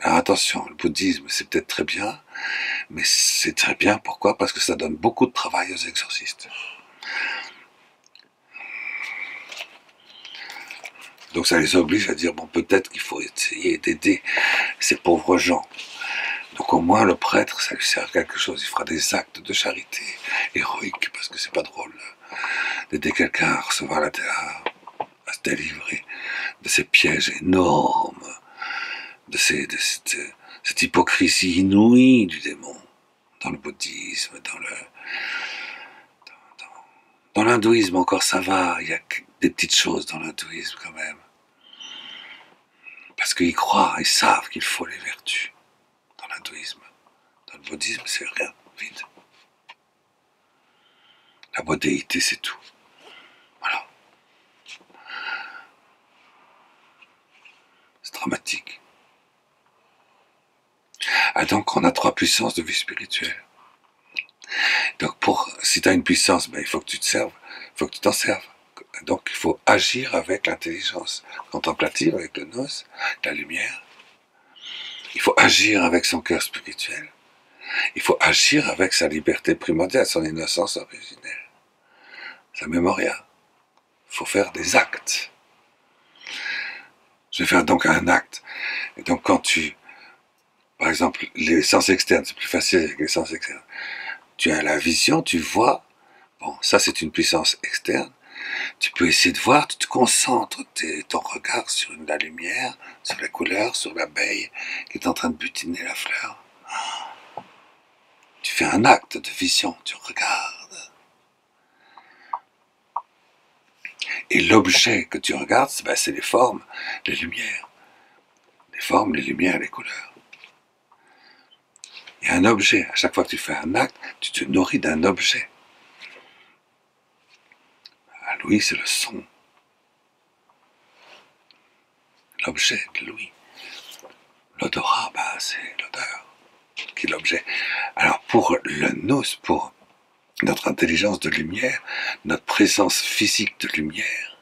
Alors attention, le bouddhisme c'est peut-être très bien, mais c'est très bien, pourquoi? Parce que ça donne beaucoup de travail aux exorcistes. Donc ça les oblige à dire, bon, peut-être qu'il faut essayer d'aider ces pauvres gens. Donc au moins le prêtre, ça lui sert à quelque chose, il fera des actes de charité héroïques, parce que c'est pas drôle d'aider quelqu'un à recevoir à se délivrer de ces pièges énormes, de cette hypocrisie inouïe du démon, dans le bouddhisme, dans l'hindouisme encore ça va, il y a des petites choses dans l'hindouisme quand même. Parce qu'ils croient, ils savent qu'il faut les vertus dans l'hindouisme. Dans le bouddhisme, c'est rien, vide. La modéité, c'est tout. Voilà. C'est dramatique. Ah, donc, on a 3 puissances de vie spirituelle. Donc, si tu as une puissance, ben, il faut que tu te serves, il faut que tu t'en serves. Donc, il faut agir avec l'intelligence contemplative, avec le nous, la lumière. Il faut agir avec son cœur spirituel. Il faut agir avec sa liberté primordiale, son innocence originelle, sa mémoria. Il faut faire des actes. Je vais faire donc un acte. Et donc, quand par exemple, les sens externes, c'est plus facile avec les sens externes. Tu as la vision, tu vois. Bon, ça, c'est une puissance externe. Tu peux essayer de voir, tu te concentres ton regard sur la lumière, sur les couleurs, sur l'abeille qui est en train de butiner la fleur. Tu fais un acte de vision, tu regardes. Et l'objet que tu regardes, c'est les formes, les lumières. Les formes, les lumières, les couleurs. Il y a un objet. À chaque fois que tu fais un acte, tu te nourris d'un objet. L'ouïe, c'est le son. L'objet de l'ouïe. L'odorat, c'est l'odeur qui est l'objet. Alors pour le nous, pour notre intelligence de lumière, notre présence physique de lumière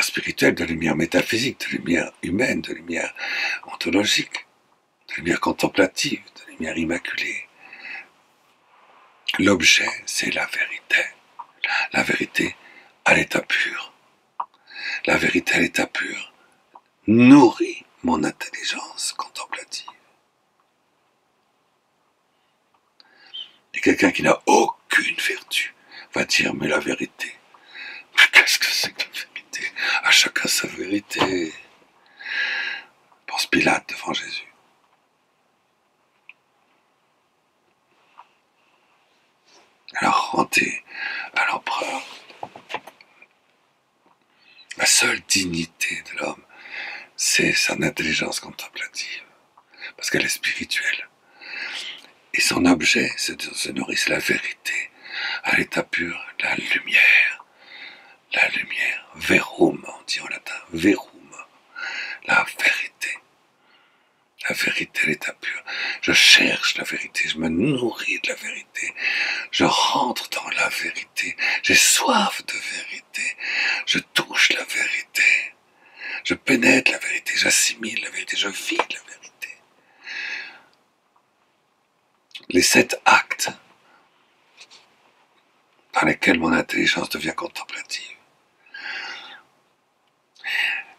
spirituelle, de lumière métaphysique, de lumière humaine, de lumière ontologique, de lumière contemplative, de lumière immaculée. L'objet, c'est la vérité. La vérité à l'état pur. La vérité à l'état pur nourrit mon intelligence contemplative. Et quelqu'un qui n'a aucune vertu va dire, mais la vérité, mais qu'est-ce que c'est que la vérité? À chacun sa vérité. Pense Pilate devant Jésus. Alors rendez à l'empereur. La seule dignité de l'homme, c'est son intelligence contemplative, parce qu'elle est spirituelle. Et son objet, c'est de se nourrir, c'est la vérité, à l'état pur, la lumière, verum, on dit en latin, verum, la vérité à l'état pur. Je cherche la vérité, je me nourris de la vérité, je rentre dans la vérité, j'ai soif de vérité, je touche la vérité, je pénètre la vérité, j'assimile la vérité, je vis la vérité. Les 7 actes dans lesquels mon intelligence devient contemplative.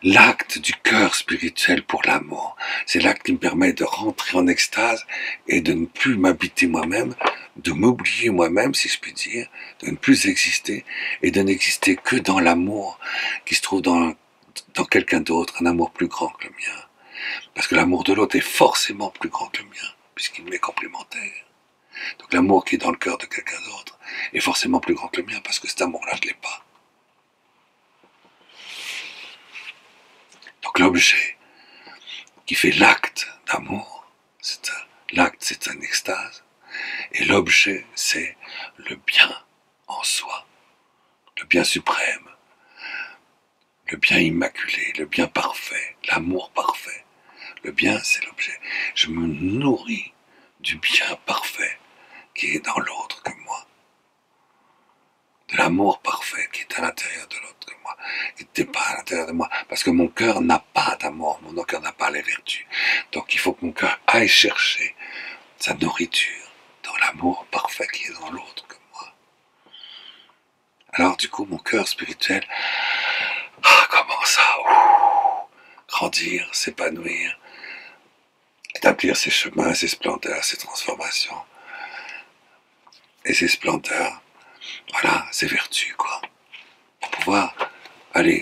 l'acte du cœur spirituel pour l'amour. C'est l'acte qui me permet de rentrer en extase et de ne plus m'habiter moi-même, de m'oublier moi-même, si je puis dire, de ne plus exister et de n'exister que dans l'amour qui se trouve dans quelqu'un d'autre, un amour plus grand que le mien. Parce que l'amour de l'autre est forcément plus grand que le mien, puisqu'il m'est complémentaire. Donc l'amour qui est dans le cœur de quelqu'un d'autre est forcément plus grand que le mien, parce que cet amour-là, je ne l'ai pas. Donc l'objet qui fait l'acte d'amour, l'acte c'est un extase, et l'objet c'est le bien en soi, le bien suprême, le bien immaculé, le bien parfait, l'amour parfait. Le bien c'est l'objet. Je me nourris du bien parfait qui est dans l'autre que moi, de l'amour parfait qui est à l'intérieur de l'autre que moi, qui n'était pas à l'intérieur de moi, parce que mon cœur n'a pas d'amour, mon cœur n'a pas les vertus. Donc il faut que mon cœur aille chercher sa nourriture dans l'amour parfait qui est dans l'autre que moi. Alors du coup, mon cœur spirituel commence à grandir, s'épanouir, établir ses chemins, ses splendeurs, ses transformations et ses splendeurs, voilà, ses vertus, quoi, pour pouvoir aller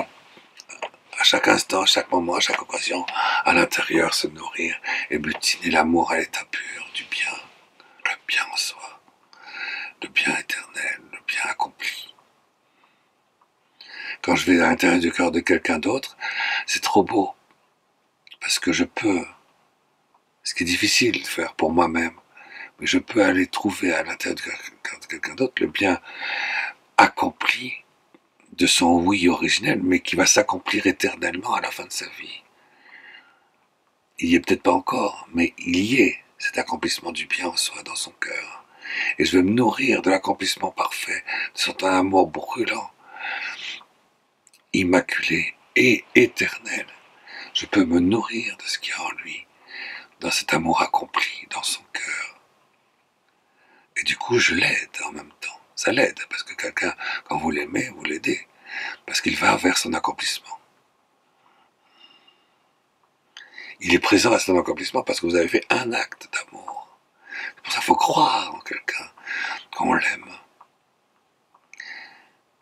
à chaque instant, à chaque moment, à chaque occasion, à l'intérieur se nourrir et butiner l'amour à l'état pur du bien, le bien en soi, le bien éternel, le bien accompli. Quand je vais à l'intérieur du cœur de quelqu'un d'autre, c'est trop beau, parce que je peux, ce qui est difficile de faire pour moi-même, mais je peux aller trouver à l'intérieur du cœur de quelqu'un d'autre le bien accompli de son oui originel, mais qui va s'accomplir éternellement à la fin de sa vie. Il y est peut-être pas encore, mais il y est, cet accomplissement du bien en soi dans son cœur. Et je vais me nourrir de l'accomplissement parfait de son amour brûlant, immaculé et éternel. Je peux me nourrir de ce qu'il y a en lui, dans cet amour accompli dans son cœur. Et du coup, je l'aide en même temps. Ça l'aide, parce que quelqu'un, quand vous l'aimez, vous l'aidez, parce qu'il va vers son accomplissement. Il est présent à son accomplissement parce que vous avez fait un acte d'amour. C'est pour ça qu'il faut croire en quelqu'un, quand on l'aime.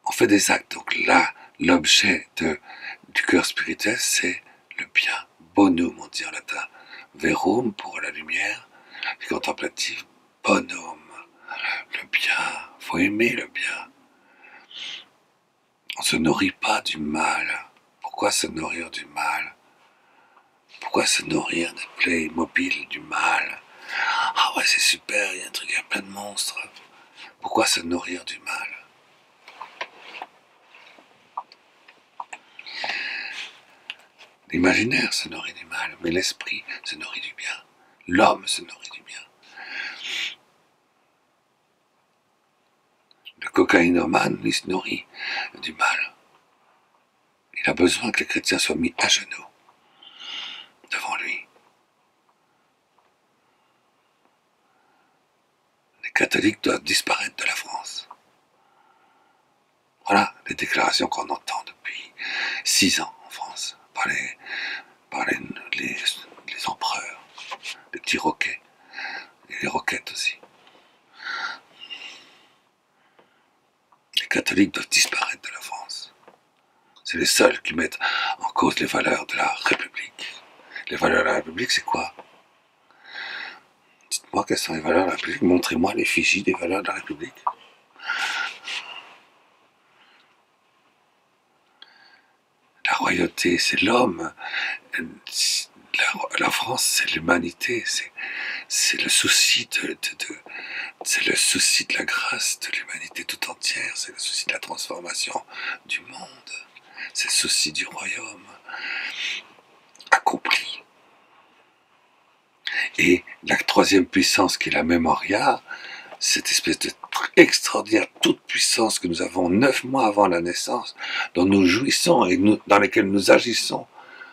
On fait des actes, donc là, l'objet du cœur spirituel, c'est le bien. Bonum, on dit en latin. Verum pour la lumière, puis contemplatif, bonum, le bien. Il faut aimer le bien. On ne se nourrit pas du mal. Pourquoi se nourrir du mal? Pourquoi se nourrir des Playmobil du mal? Ah ouais, c'est super, il y a un truc, il y a plein de monstres. Pourquoi se nourrir du mal? L'imaginaire se nourrit du mal, mais l'esprit se nourrit du bien. L'homme se nourrit du bien. Le cocaïnomane, lui, se nourrit du mal. Il a besoin que les chrétiens soient mis à genoux devant lui. Les catholiques doivent disparaître de la France. Voilà les déclarations qu'on entend depuis 6 ans en France, par les empereurs, les petits roquets, et les roquettes aussi. Les catholiques doivent disparaître de la France. C'est les seuls qui mettent en cause les valeurs de la République. Les valeurs de la République, c'est quoi? Dites-moi quelles sont les valeurs de la République. Montrez-moi l'effigie des valeurs de la République. La royauté, c'est l'homme. La France, c'est l'humanité. C'est le souci c'est le souci de la grâce de l'humanité tout entière. C'est le souci de la transformation du monde. C'est le souci du royaume accompli. Et la troisième puissance qui est la mémoria, cette espèce de extraordinaire toute puissance que nous avons 9 mois avant la naissance, dont nous jouissons et dans lesquels nous agissons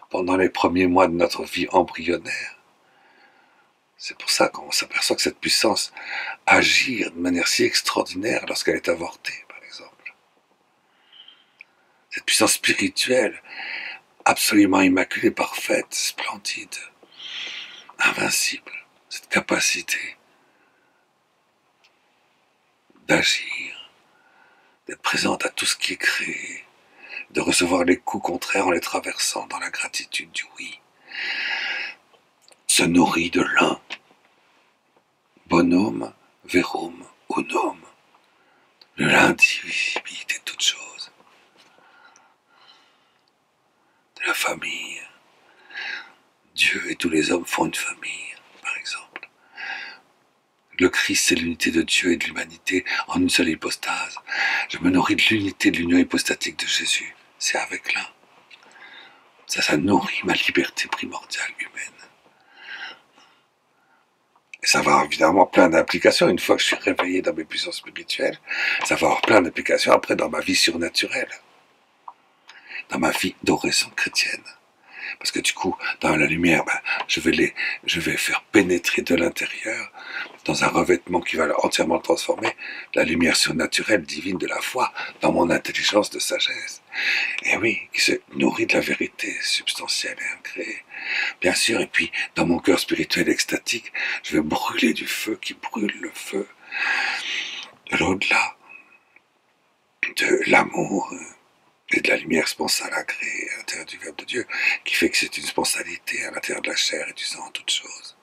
pendant les premiers mois de notre vie embryonnaire. C'est pour ça qu'on s'aperçoit que cette puissance agit de manière si extraordinaire lorsqu'elle est avortée, par exemple. Cette puissance spirituelle absolument immaculée, parfaite, splendide, invincible, cette capacité d'agir, d'être présente à tout ce qui est créé, de recevoir les coups contraires en les traversant dans la gratitude du oui, se nourrit de l'un, bonhomme, verum, unum, l'indivisibilité de toute chose, de la famille. Dieu et tous les hommes font une famille, par exemple. Le Christ, c'est l'unité de Dieu et de l'humanité en une seule hypostase. Je me nourris de l'unité de l'union hypostatique de Jésus. C'est avec l'un. Ça nourrit ma liberté primordiale humaine. Et ça va avoir évidemment plein d'implications. Une fois que je suis réveillé dans mes puissances spirituelles, ça va avoir plein d'implications après dans ma vie surnaturelle, dans ma vie d'oraison chrétienne. Parce que du coup, dans la lumière, je vais faire pénétrer de l'intérieur, dans un revêtement qui va entièrement le transformer, la lumière surnaturelle, divine de la foi, dans mon intelligence de sagesse. Et oui, qui se nourrit de la vérité substantielle et incréée. Bien sûr, et puis, dans mon cœur spirituel extatique, je vais brûler du feu qui brûle le feu de l'au-delà, de l'amour, et de la lumière sponsale agréée à l'intérieur du Verbe de Dieu, qui fait que c'est une sponsalité à l'intérieur de la chair et du sang en toutes choses.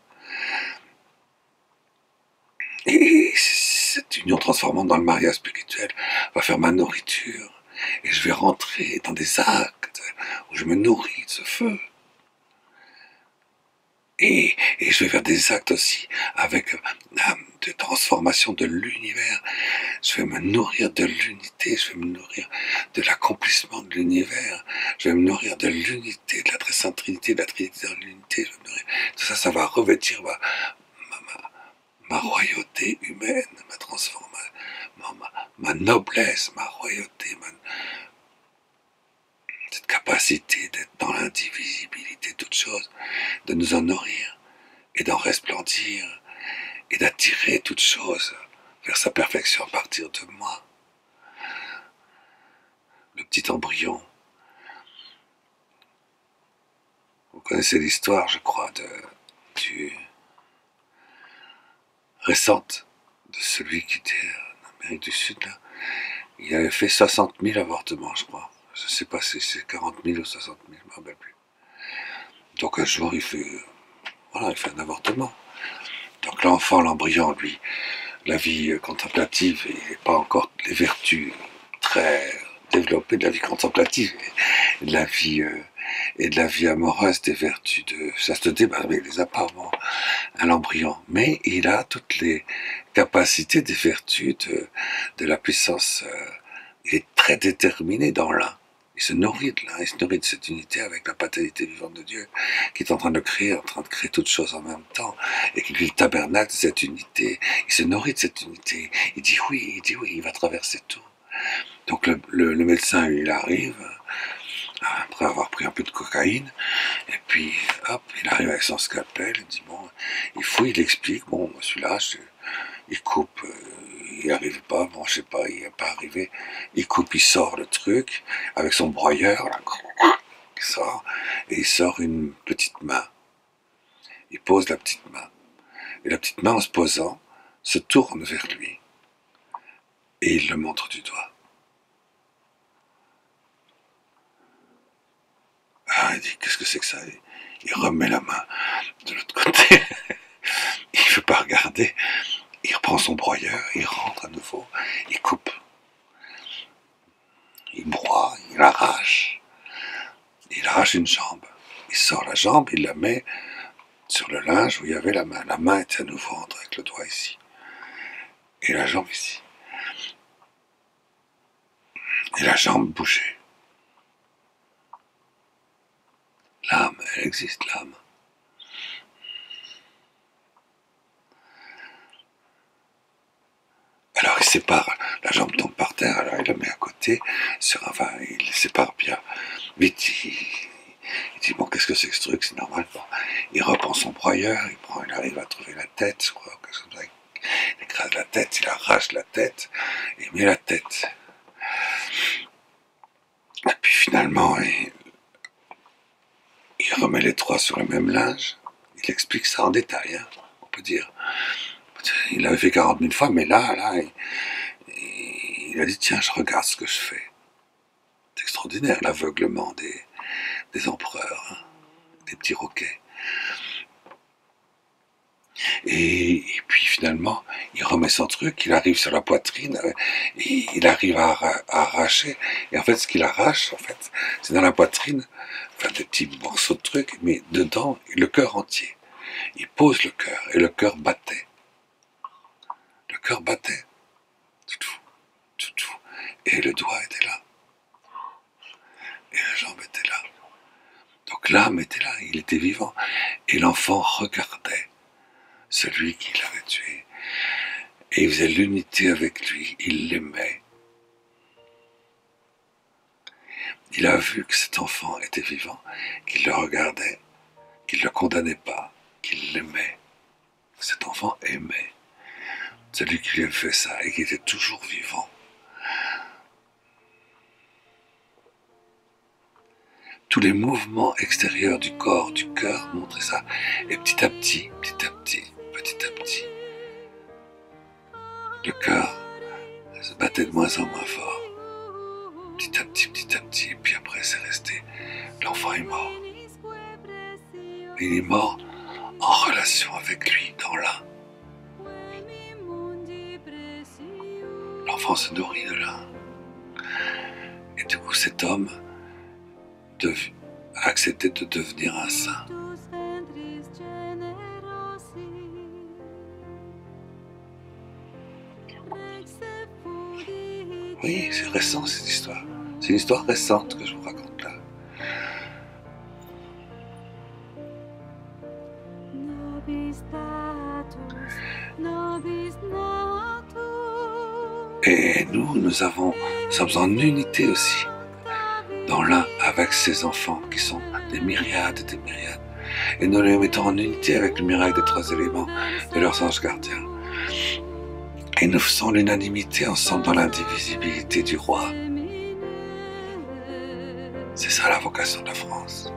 Et cette union transformante dans le mariage spirituel va faire ma nourriture, et je vais rentrer dans des actes où je me nourris de ce feu. Et je vais faire des actes aussi avec de transformation de l'univers. Je vais me nourrir de l'unité, je vais me nourrir de l'accomplissement de l'univers, je vais me nourrir de l'unité, de la très sainte Trinité, de la Trinité dans l'unité. Tout ça, ça va revêtir ma royauté humaine, ma transformation, ma noblesse, ma royauté, cette capacité d'être dans l'indivisibilité de toutes choses, de nous en nourrir et d'en resplendir et d'attirer toutes choses vers sa perfection à partir de moi. Le petit embryon. Vous connaissez l'histoire, je crois, du récente de celui qui était en Amérique du Sud, là. Il avait fait 60 000 avortements, je crois. Je ne sais pas si c'est 40 000 ou 60 000, je ne me rappelle plus. Donc un jour, il fait un avortement. Donc l'enfant, l'embryon, lui, la vie contemplative et pas encore les vertus très développées de la vie contemplative et de la vie amoureuse, des vertus de chasteté, mais il les a pas vraiment à l'embryon. Mais il a toutes les capacités des vertus de la puissance. Il est très déterminé dans l'un. Il se nourrit de l'un, il se nourrit de cette unité avec la paternité vivante de Dieu, qui est en train de créer toutes choses en même temps, et qui lui le tabernacle de cette unité. Il se nourrit de cette unité. Il dit oui, il va traverser tout. Donc le médecin, il arrive, après avoir pris un peu de cocaïne, et puis hop, il arrive avec son scalpel, il dit bon, il fouille, il explique, bon, celui-là, il coupe, il n'y arrive pas, bon, je sais pas, il n'est pas arrivé, il coupe, il sort le truc, avec son broyeur, là, il sort, et il sort une petite main. Il pose la petite main. Et la petite main, en se posant, se tourne vers lui. Et il le montre du doigt. Ah, il dit, qu'est-ce que c'est que ça? Il remet la main de l'autre côté. Il ne veut pas regarder. Il reprend son broyeur, il rentre à nouveau, il coupe. Il broie, il arrache. Il arrache une jambe. Il sort la jambe, il la met sur le linge où il y avait la main. La main était à nouveau entre avec le doigt ici. Et la jambe ici. Et la jambe bougeait. L'âme, elle existe, l'âme. Alors il sépare, la jambe tombe par terre, alors il la met à côté, il les sépare bien. Vite, il dit bon, qu'est-ce que c'est que ce truc, c'est normal. Bon. Il reprend son broyeur, il arrive à trouver la tête, je crois, il écrase la tête, il arrache la tête, il met la tête. Et puis finalement, remet les trois sur le même linge. Il explique ça en détail, hein, on peut dire. Il l'avait fait 40 000 fois, mais là, il a dit, tiens, je regarde ce que je fais. C'est extraordinaire, l'aveuglement des empereurs, hein, des petits roquets. Et puis finalement, il remet son truc, il arrive sur la poitrine, et il arrive à arracher. Et en fait, ce qu'il arrache, en fait, c'est dans la poitrine, enfin des petits morceaux de truc, mais dedans, le cœur entier. Il pose le cœur, et le cœur battait. Le cœur battait. Tout. Et le doigt était là. Et la jambe était là. Donc l'âme était là, il était vivant. Et l'enfant regardait celui qui l'avait tué. Et il faisait l'unité avec lui, il l'aimait. Il a vu que cet enfant était vivant, qu'il le regardait, qu'il ne le condamnait pas, qu'il l'aimait. Cet enfant aimait celui qui lui avait fait ça et qui était toujours vivant. Tous les mouvements extérieurs du corps, du cœur montraient ça. Et petit à petit, le cœur se battait de moins en moins fort. Petit à petit, et puis après c'est resté. L'enfant est mort. Et il est mort en relation avec lui, dans l'un. L'enfant se nourrit de l'un. Et du coup cet homme a accepté de devenir un saint. Oui, c'est récent cette histoire. C'est une histoire récente que je vous raconte là. Et nous sommes en unité aussi, dans l'un avec ces enfants qui sont des myriades et des myriades. Et nous les mettons en unité avec le miracle des trois éléments de leurs anges gardiens. Et nous faisons l'unanimité ensemble dans l'indivisibilité du roi. C'est ça la vocation de la France.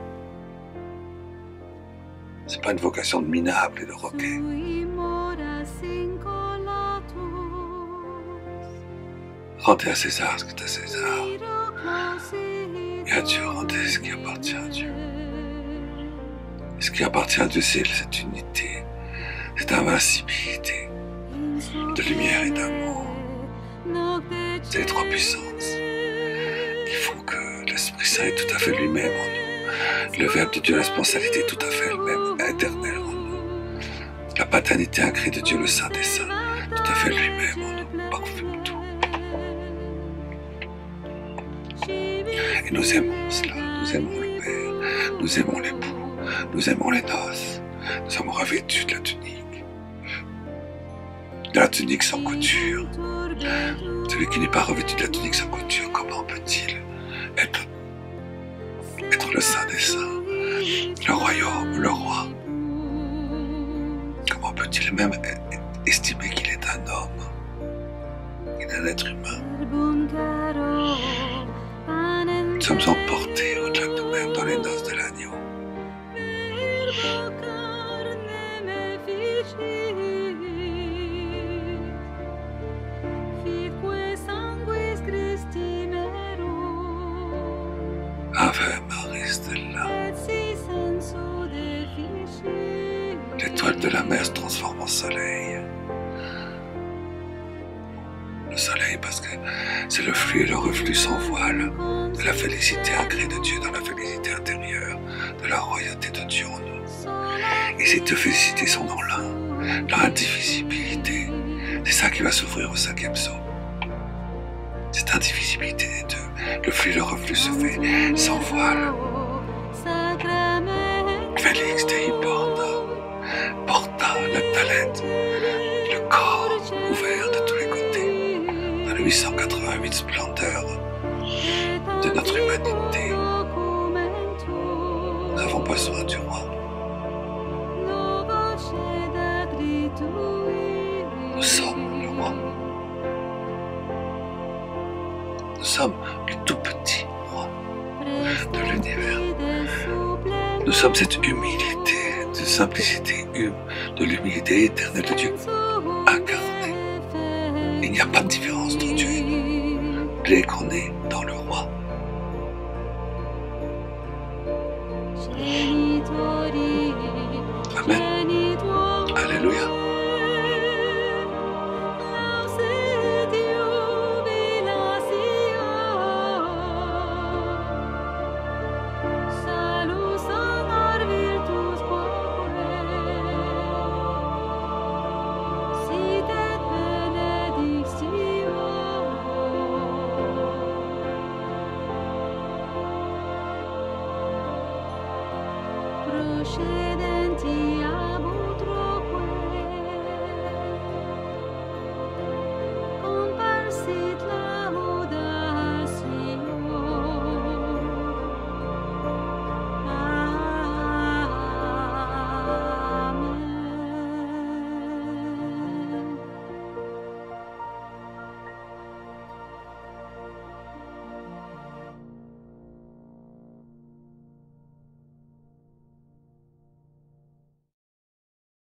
C'est pas une vocation de minable et de roquet. Rendez à César ce qui est à César. Et à Dieu, rendez ce qui appartient à Dieu. Et ce qui appartient à Dieu, c'est cette unité, cette invincibilité de lumière et d'amour. C'est les trois puissances qui font que l'Esprit Saint est tout à fait lui-même en nous. Le Verbe de Dieu, la responsabilité est tout à fait elle-même, éternelle en nous. La paternité incrée de Dieu, le Saint des Saints, tout à fait lui-même en nous, parfume tout. Et nous aimons cela, nous aimons le Père, nous aimons l'époux, nous aimons les noces, nous sommes revêtus de la tunique sans couture. Celui qui n'est pas revêtu de la tunique sans couture, comment peut-il être le Saint des Saints, le royaume, le roi? Comment peut-il même estimer qu'il est un homme, qu'il est un être humain? Nous sommes emportés au-delà de nous-mêmes dans les noces de l'agneau. Ave Maria Stella. L'étoile de la mer se transforme en soleil. Le soleil parce que c'est le flux et le reflux sans voile de la félicité incrée de Dieu dans la félicité intérieure, de la royauté de Dieu en nous. Et ces deux félicités sont dans l'un, dans l'indivisibilité. C'est ça qui va s'ouvrir au cinquième psaume. Cette indivisibilité des deux, le flux et le reflux se fait sans voile. Félix Dei porta le talent, le corps ouvert de tous les côtés, dans les 888 splendeurs de notre humanité. Nous avons besoin du roi. Nous sommes le roi. Nous sommes le tout petit roi de l'univers. Nous sommes cette humilité, de simplicité, de l'humilité éternelle de Dieu incarnée. Il n'y a pas de différence entre Dieu et nous, dès qu'on est dans le